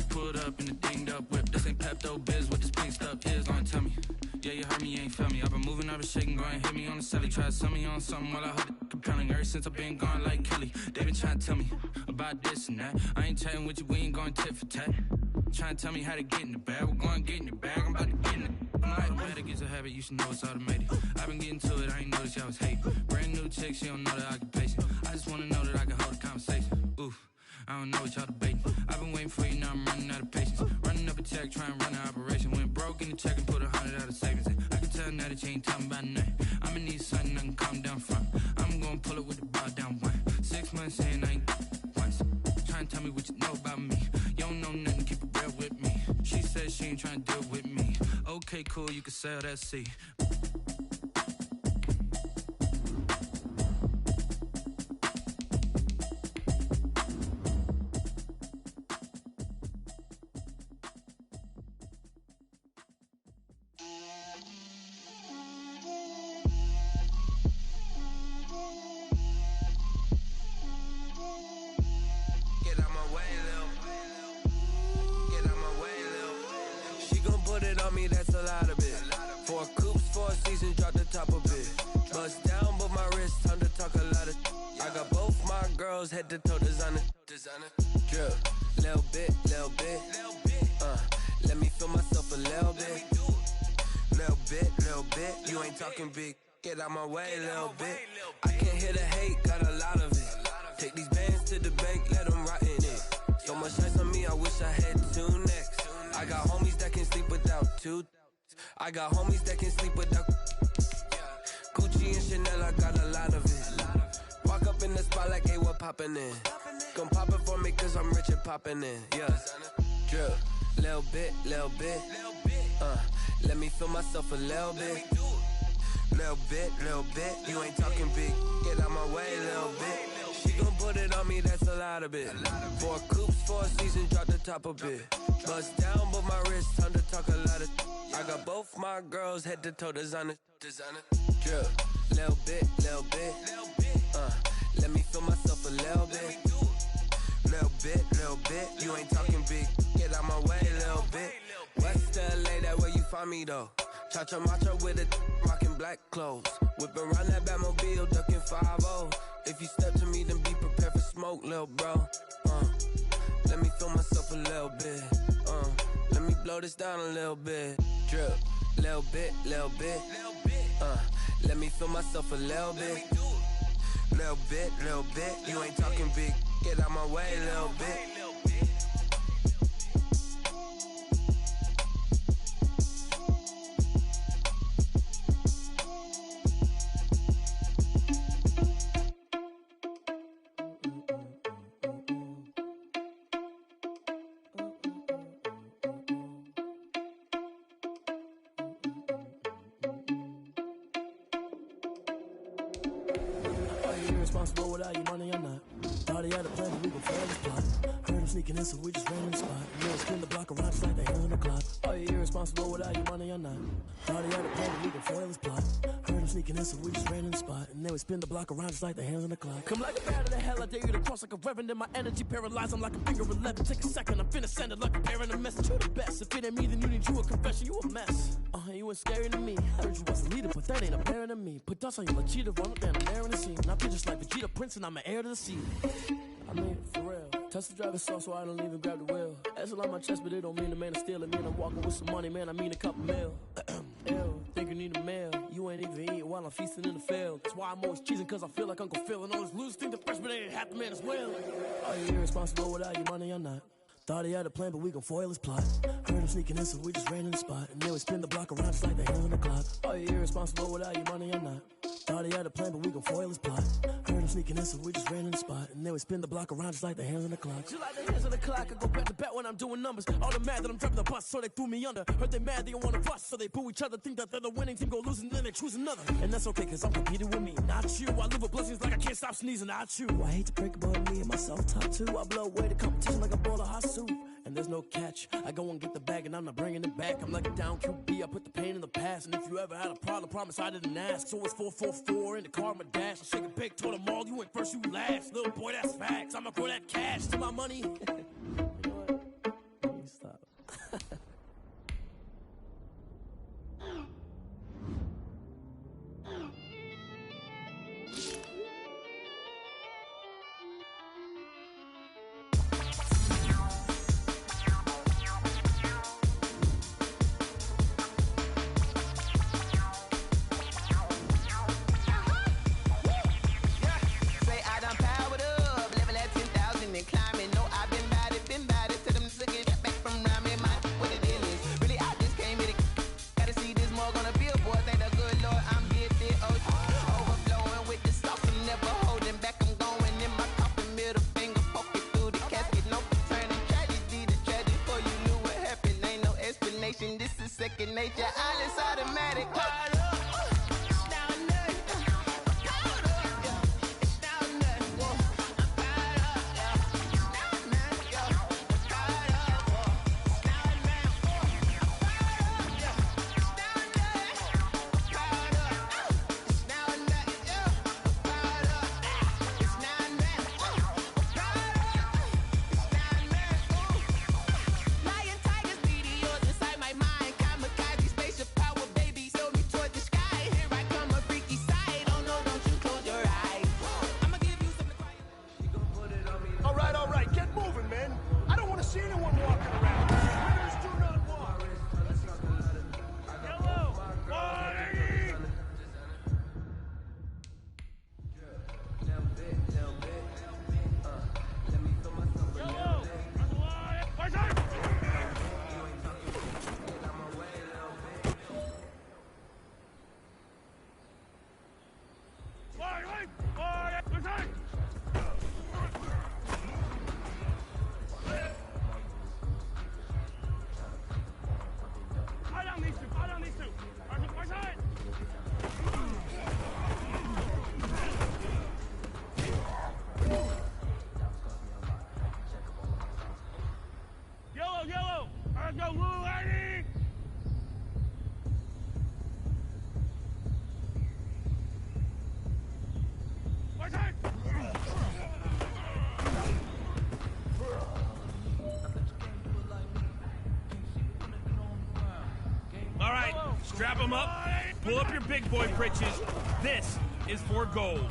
Pulled up in the dinged up whip. This ain't Pepto-Biz, what this pink stuff is. Gonna tell me. Yeah, you heard me, you ain't felt me. I've been moving, I've been shaking, go and hit me on the celly. Try to sell me on something while I hold it compelling. Ever since I've been gone like Kelly, they been trying to tell me about this and that. I ain't chatting with you, we ain't going tit for tat. Trying to tell me how to get in the bag. We're going to get in the bag, I'm about to get in it. Automatic is a habit, you should know it's automated. I've been getting to it, I ain't noticed y'all was hating. Brand new chick, she don't know the occupation. I just wanna know that I can hold a conversation. Oof, I don't know what y'all debating. I've been waiting for you, now I'm running out of patience. Running up a check, trying to run an operation. Went broke in the check and put 100 out of savings in. I can tell now that you ain't talking about nothing. I'ma need something I can calm down from. I'm gonna pull it with the bar down one. 6 months in, I ain't once. Trying to tell me what you know about me. You don't know nothing, keep it real with me. She said she ain't trying to deal with me. Okay, cool, you can sell that seat. Head to toe designer, drip, little bit, let me feel myself a little bit, you ain't talking big, get out my way, little bit, I can't hear the hate, got a lot of it, take these bands to the bank, let them rot in it, so much ice on me, I wish I had 2 necks, I got homies that can sleep without 2, I got homies that can sleep without, Gucci and Chanel, I got a lot of it, walk up in the spot like, hey, what poppin' in? Gon' pop it for me cause I'm rich and poppin' in, yeah. Drip, little bit, let me feel myself a little bit. Little bit, you ain't talking big, get out my way, little bit. She gon' put it on me, that's a lot of it. 4 coops, 4 seasons, drop the top a bit. Bust down, but my wrist, time to talk a lot of. I got both my girls, head to toe designer. Drip, little bit, let me feel myself a little bit. Little bit, you ain't talking big, get out my way, little bit. West LA, that where you find me though. Cha-cha macha with a rockin' black clothes. Whip around that Batmobile, ducking 5-0. If you step to me, then be prepared for smoke, lil' bro. Let me feel myself a little bit. Let me blow this down a little bit. Drip, little bit. Let me feel myself a little bit. Little bit, you ain't talking big, get out my way, little bit. Irresponsible without your money or not. Thought he had a plan, but we gon' fail this plot. Heard him sneaking in, so we just ran in the spot. Little spin the block around, it's like they on the clock. Are you irresponsible without your money or not? Thought he had a plan, but we gon' fail this plot. Heard him sneaking in, so we just ran in the spot. And they would spin the block around just like the hands on the clock. Come like a bat to the hell, I dare you to cross like a reverend. In my energy paralyzed, I'm like a finger 11. Take a second, I'm finna send it like a parent a message. You the best, if it ain't me, then you need you a confession. You a mess, you ain't scary to me. Heard you was a leader, but that ain't apparent to me. Put dust on you like cheetah, run up down, I'm there in the scene. Now just like Vegeta Prince, and I'm an heir to the sea. I mean, for real. Touch the driver's soft so I don't even grab the wheel. That's a lot on my chest, but it don't mean the man is stealing. Man, I'm walking with some money, man, I mean a couple mil. Ew, think you need a meal. You ain't even eating while I'm feasting in the field. That's why I'm always cheesing, cause I feel like Uncle Phil. And all this loose think the freshman ain't half the man as well. Are you irresponsible without your money or not? Thought he had a plan, but we gon' foil his plot. Heard him sneaking in, so we just ran in the spot. And they would spin the block around just like the hands on the clock. Are you irresponsible without your money or not? Thought he had a plan, but we gon' foil his plot. Heard him sneaking in, so we just ran in the spot. And they would spin the block around just like the hands on the clock. Just like the hands on the clock, I go back to back when I'm doing numbers. All the mad that I'm dropping the bus, so they threw me under. Heard they mad, they don't wanna bust, so they boo each other. Think that they're the winning team, go losing, then they choose another. And that's okay, cause I'm competing with me, not you. I live with blessings like I can't stop sneezing, not you. I hate to break about me and my self-talk too. I blow away the competition like a bowl of hot soup. And there's no catch. I go and get the bag and I'm not bringing it back. I'm like a down QB, I put the pain in the past. And if you ever had a problem, promise I didn't ask. So it's 4-4-4 in the car, my dash. I shake a big, told them all, you went first, you last. Little boy, that's facts. I'ma grow that cash to my money. You know what? Let me stop. Nature, all is automatic. Strap them up, pull up your big boy britches. This is for gold.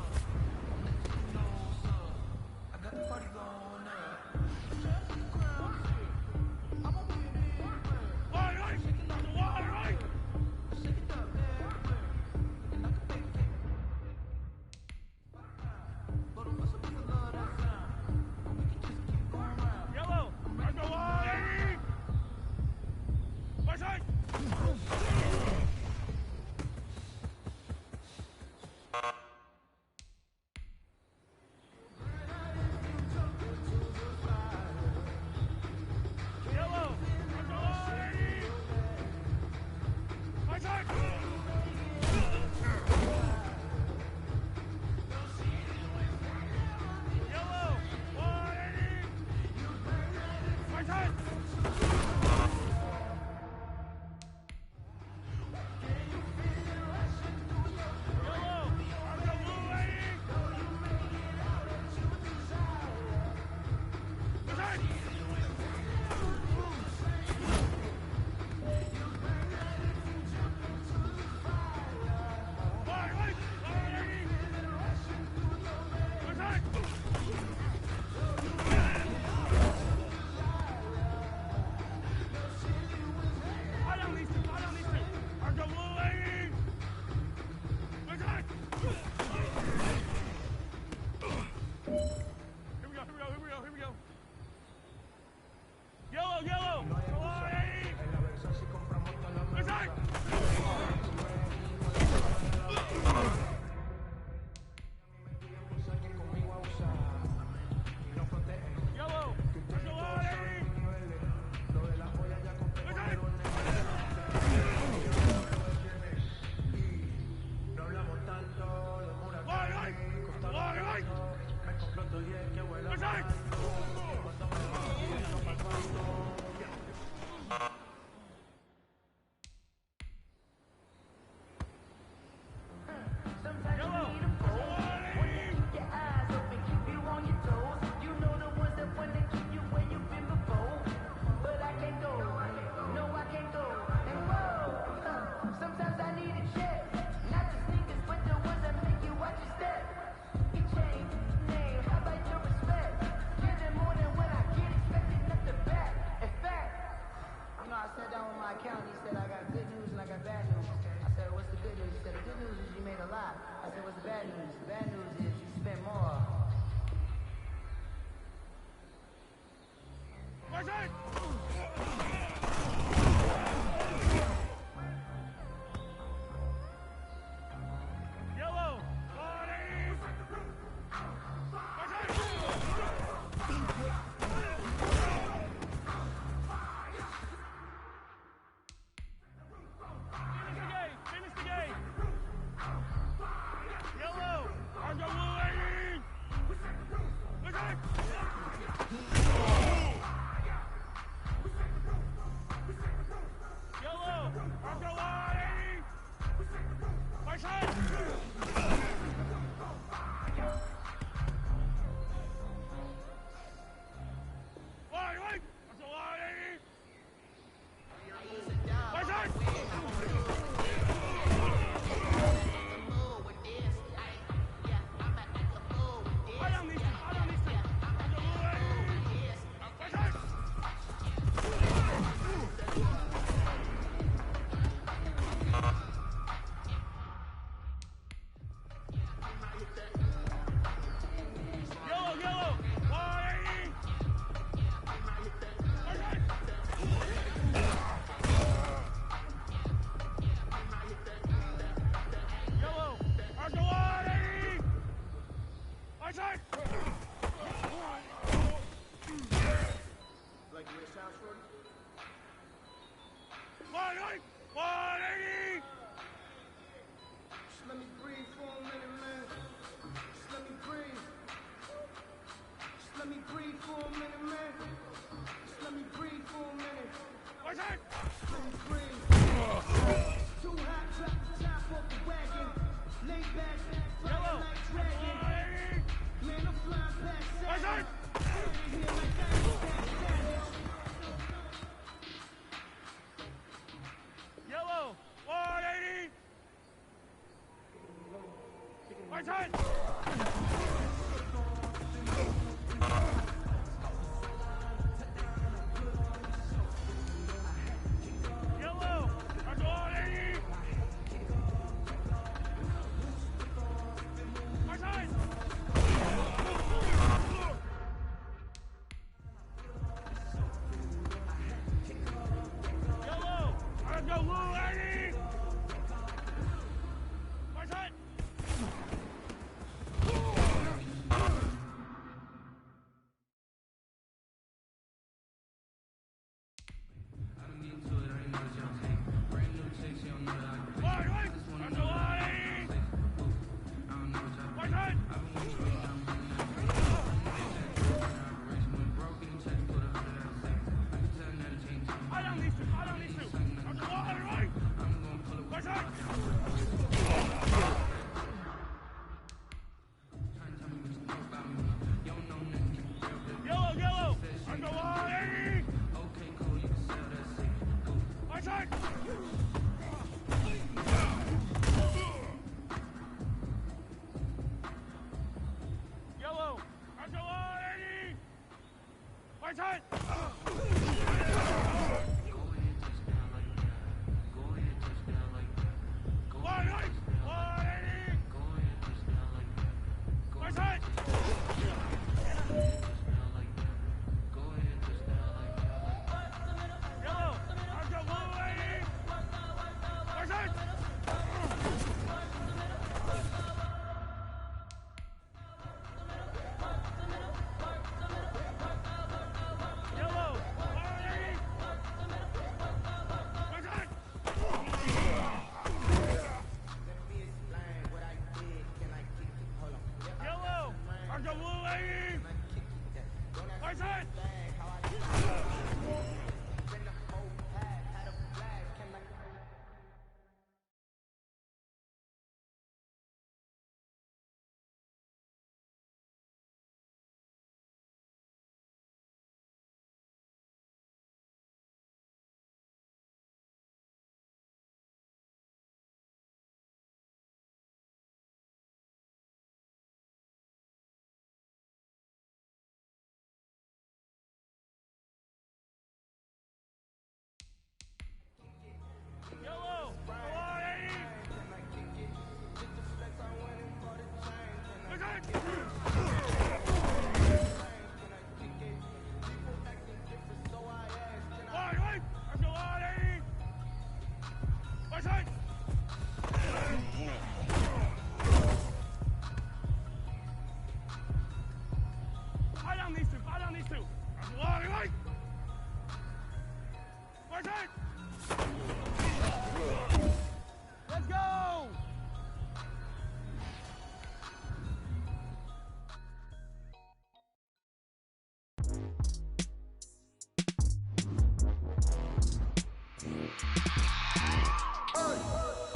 Let's go!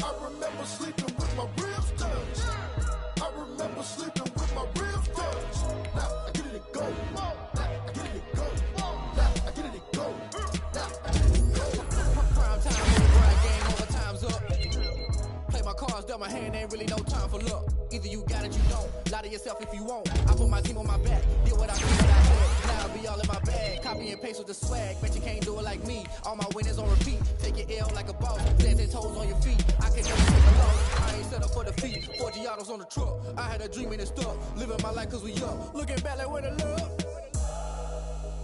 I remember sleeping with my ribs touched. I remember sleeping with my ribs touched. Now I get it to go. Now I get it to go. Now I get it to go. Now I get it to go. Prime time on the grind game, overtime's up. Play my cards, dealt my hand, ain't really no time for luck. Either you got it, you don't. Lie to yourself if you won't. I put my team on my back, did what I did, what I had. Now I be all in my bag, copy and paste with the swag. Bet you can't do it like me. All my winners on repeat. Take your L like a boss, stand 10 toes on your feet. I can never take a loss. I ain't set up for defeat. 4 Giottos on the truck. I had a dream and it stuck. Living my life cause we up. Looking back like where the love.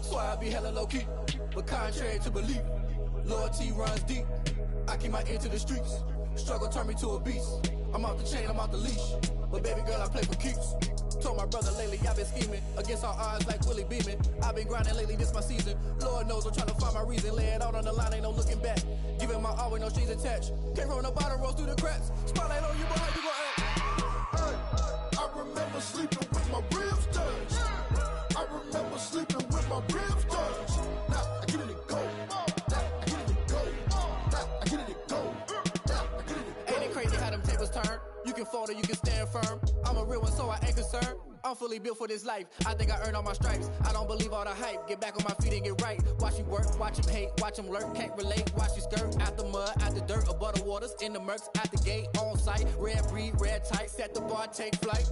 So I be hella low key, but contrary to belief, loyalty runs deep. I keep my ear to the streets. Struggle turned me to a beast. I'm off the chain, I'm off the leash. But baby girl, I play for keeps. Told my brother lately, I've been scheming against all odds like Willie Beeman. I've been grinding lately, this my season. Lord knows I'm trying to find my reason. Lay it out on the line, ain't no looking back. Giving my all with no strings attached. Came from the bottom, rose through the cracks. Spotlight on you, but how you gon' act? I remember sleeping with my ribs touched. I remember sleeping with my ribs touched. Now I get it to go. Now I get it to go. Now I get it to go. Now I get it to go. Ain't it crazy how them tables turn? You can fold or you can stand firm. I'm a real one, so I ain't concerned. I'm fully built for this life. I think I earned all my stripes. I don't believe all the hype. Get back on my feet and get right. Watch you work, watch him hate, watch him lurk. Can't relate, watch you skirt. Out the mud, out the dirt, above the waters, in the murks, out the gate, on site. Red breed, red tight, set the bar, take flight.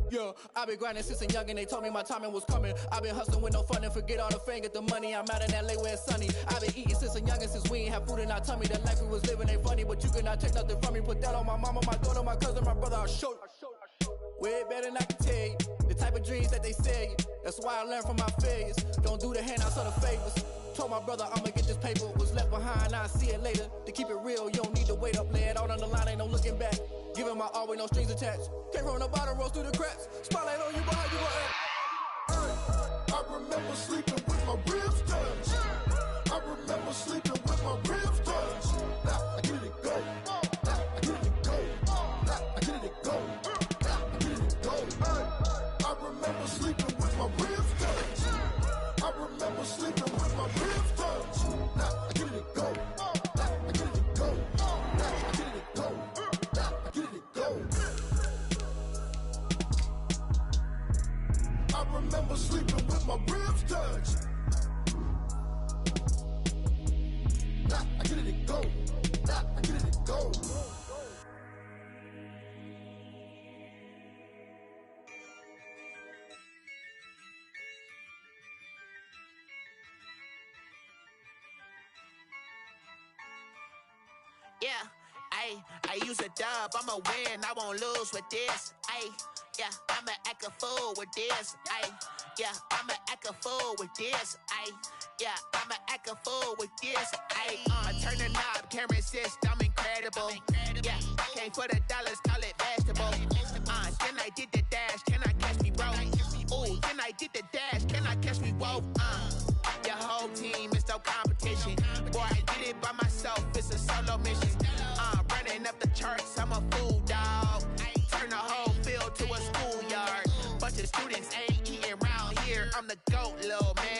Yeah, I been grinding since a youngin', they told me my timing was coming. I been hustling with no fun and forget all the fame, get the money. I'm out in LA where it's sunny. I been eating since a youngin', since we ain't have food in our tummy. The life we was living ain't funny, but you cannot take nothing from me. Put that on my mama, my daughter, my cousin, my brother, I'll show you. Way better than I can tell you. The type of dreams that they sell you. That's why I learned from my failures. Don't do the handouts or the favors. Told my brother I'ma get this paper. Was left behind, I'll see it later. To keep it real, you don't need to wait up. Lay it out on the line, ain't no looking back. Giving my all with no strings attached. Came from the bottom, rose through the cracks. Spotlight on you, but how you gon' act? I remember sleeping with my ribs touched. I remember sleeping with my ribs touched. Now I get it to go. Now I get it to go. Now I get it to go. Now I get it to go. I remember sleeping with my ribs touched. I remember sleeping with my ribs touched. Now I get it to go. Now I get it to go. Now I get it to go. Now I get it to go. I remember sleeping with my ribs touched. Now I get it to go. Now I get it to go. Yeah, I use a dub, I'ma win, I won't lose with this. Yeah, I'ma act a fool with this. Yeah, I'ma act a fool with this. Yeah, I'ma act a fool with this. I turn the knob, can't resist, I'm incredible. Yeah, came for the dollars, call it vegetable. Then I did the dash, can I catch me, bro? Ooh, then I did the dash, can I catch me, whoa? Your whole team is no competition. Boy, I did it by myself, it's a solo mission. Running up the charts, I'm a fool, dog. Turn the whole field to a schoolyard. Bunch of students ain't eating around here. I'm the GOAT, little man.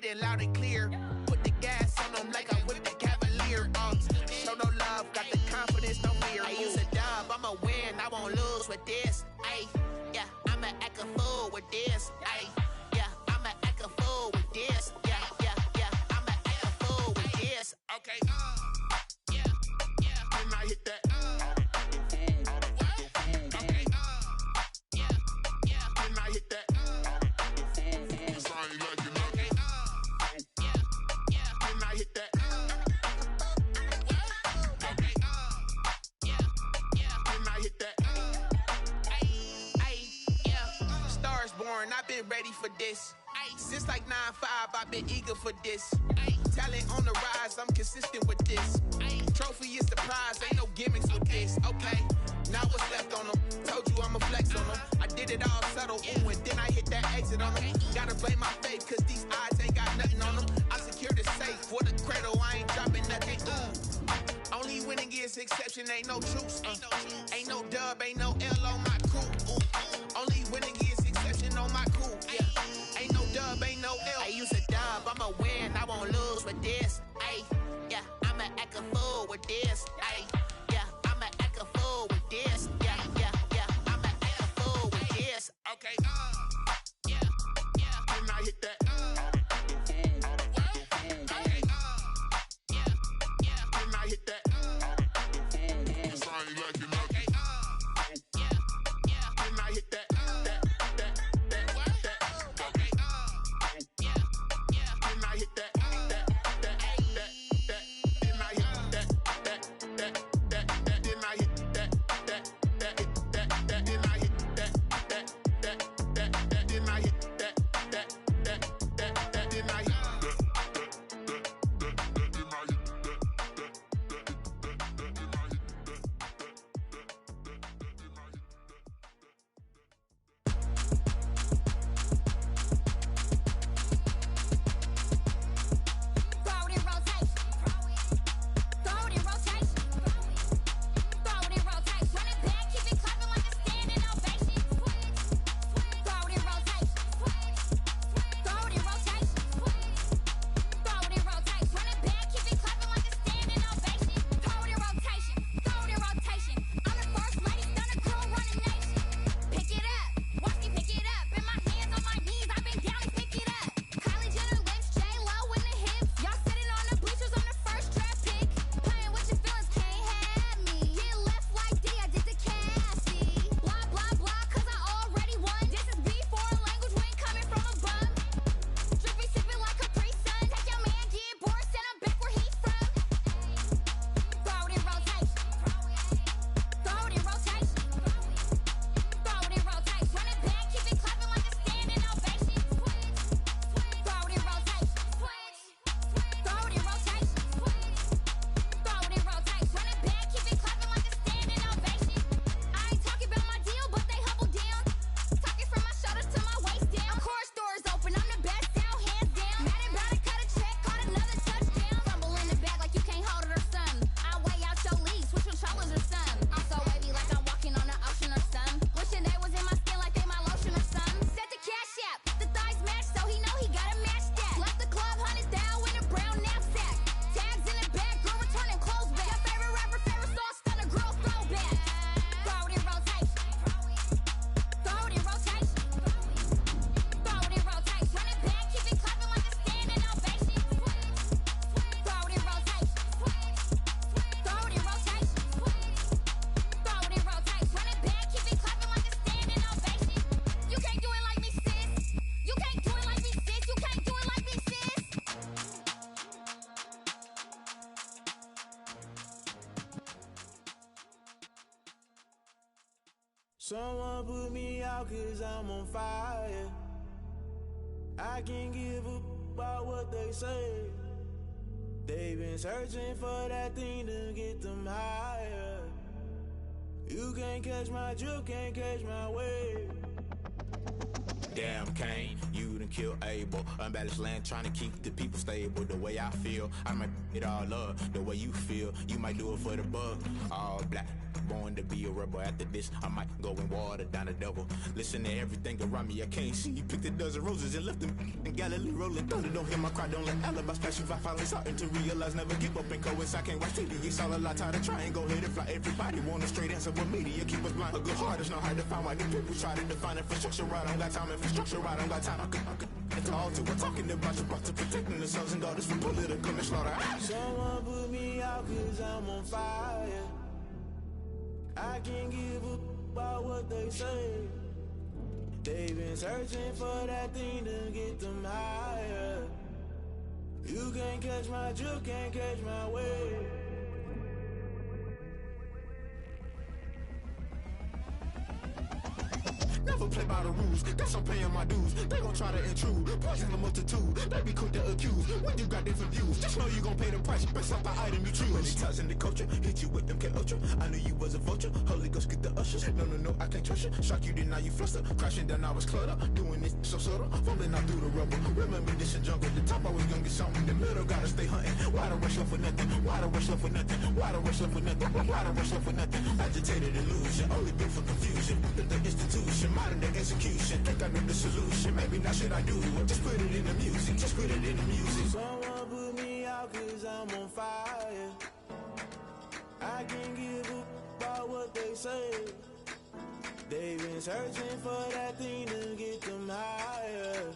heard it loud and clear. Put the gas on them like I'm with the Cavalier. Show no love, got the confidence, no fear. I use a dub, I'ma win, I won't lose with this. Ay, yeah, I'ma act a fool with this. Ay, yeah, I'ma act a fool with this. Yeah, yeah, yeah, I'ma act a fool with this. Okay, yeah, yeah, then I hit that. I've been ready for this. Since like 9-5, I've been eager for this. Talent on the rise, I'm consistent with this. Trophy is the prize, ain't no gimmicks with this. Okay, now what's left on them? Told you I'ma flex on them. I did it all subtle, ooh, and then I hit that exit on them. Gotta blame my faith, cause these odds ain't got nothing on them. I secured the safe for the cradle, I ain't dropping nothing. Ooh. Only winning is exception, ain't no truce. Ain't no dub, ain't no L on my crew. Ooh. Only winning is exception on my crew. Yeah. Ain't no dub, ain't no L. I use a dub, I'ma win, I won't lose with this. Ay, yeah, I'ma act a fool with this. Ay, yeah, I'ma act a fool with this. Yeah, yeah, yeah, I'ma act a fool with this. Okay, yeah, yeah, then I hit that. Okay, yeah, yeah, then I hit that. Someone put me out cause I'm on fire. I can't give up about what they say. They've been searching for that thing to get them higher. You can't catch my drift, can't catch my wave. Damn, Kane, you done killed Abel. Unbalanced land, trying to keep the people stable. The way I feel, I might it all up. The way you feel, you might do it for the buck. All black, born to be a rebel. After this, I might go and water down the devil. Listen to everything around me, I can't see. He picked a dozen roses and left them in Galilee rolling thunder. Don't hear my cry, don't let alibis pass you. I finally starting to realize, never give up and coincide. Can't watch TV, it's all a lot. Tired of trying, go ahead and fly. Everybody want a straight answer with media, keep us blind. A good heart is not hard to find. Why do people try to define infrastructure right? I don't got time, infrastructure right, I don't got time. It's all to we're talking about you, brought to protecting the sons and daughters from political and slaughter. Someone put me out cause I'm on fire. I can't give up about what they say. They've been searching for that thing to get them higher. You can't catch my drift, can't catch my wave. Never play by the rules, guess I'm paying my dues. They gon' try to intrude, poison the multitude. They be quick to accuse, when you got different views. Just know you gon' pay the price, based off the item you choose. Many times in the culture, hit you with them K-Ultra. I knew you was a vulture, Holy Ghost get the ushers. No, I can't trust you. Shock you, then now you fluster. Crashing down, I was cluttered. Doing this so subtle, fumbling out through the rubble. Remember this in jungle, the top I was young and something. The middle gotta stay hunting. Why the rush love for nothing? Why the rush love for nothing? Why the rush love for nothing? Why the rush love for nothing? Agitated illusion, only built for confusion. The institution, modern day execution. Think I know the solution, maybe not should I do it. Just put it in the music, just put it in the music. Someone put me out cause I'm on fire. I can't give up about what they say. They've been searching for that thing to get them higher.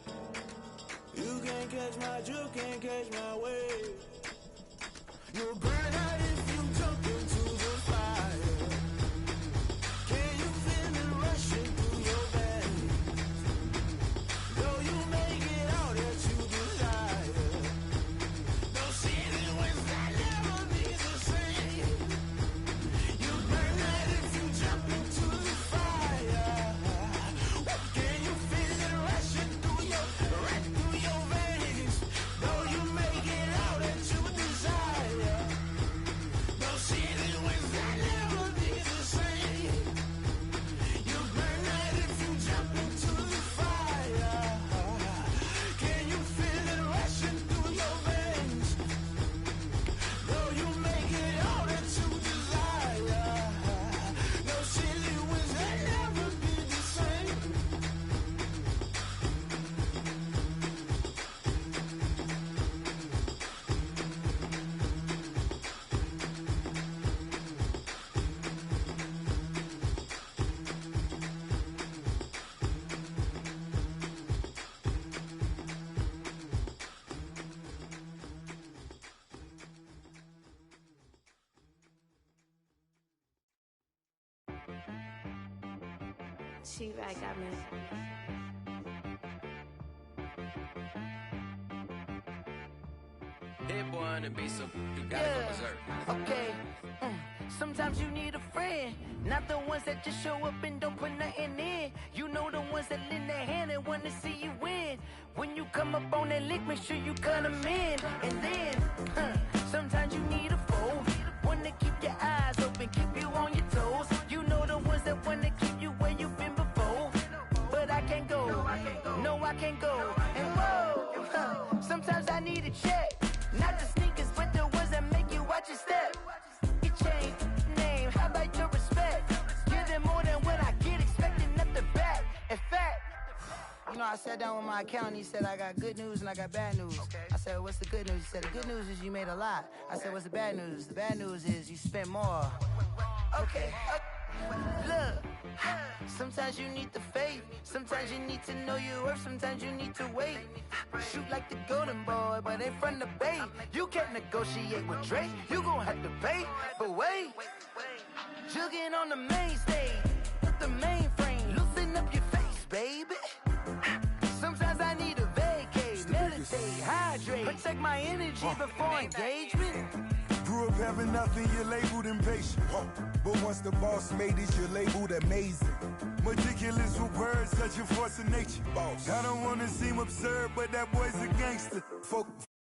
You can't catch my drift, can't catch my wave. You'll burn out if you jump into the fire. Can you feel it rushing through your veins? Though you make it all that you desire. No city was that never be the same. You burn out if you jump into the fire. Can you feel it rushing through your veins? Though you make it all that you desire. No city was that never be the same. You burn out if you jump into the fire. Can you feel it rushing through your veins? Though you make it all that you desire. No city was that never be the same. She-Rag got me. Hit boy on the beat, so you gotta go berserk. Okay. Sometimes you need a friend, not the ones that just show up and don't put nothing in. You know the ones that lend their hand and wanna see you win. When you come up on that lick, make sure you cut them in. And then, sometimes you need a foe, one to keep your eyes open, keep you on your toes. You know the ones that wanna keep you where you've been before. But I can't go, no I can't go. And whoa, sometimes I need a check. Not the sneakers, but the ones that make you watch your step. It changed name, how about your respect? Give them more than what I get, expecting nothing back. In fact, you know, I sat down with my accountant, he said, I got good news and I got bad news. I said, what's the good news? He said, the good news is you made a lot. I said, what's the bad news? The bad news is you spent more. Okay. Look, sometimes you need the faith, sometimes you need to know your worth, sometimes you need to wait. Shoot like the golden boy, but ain't from the bay. You can't negotiate with Drake, you gon' have to pay. But wait, jugging on the main stage, with the mainframe, loosen up your face, baby. Sometimes I need a vacate, meditate, hydrate, protect my energy before engagement. Grew up having nothing, you're labeled impatient. But once the boss made it, you're labeled amazing. Meticulous with words, such a force of nature. I don't wanna seem absurd, but that boy's a gangster.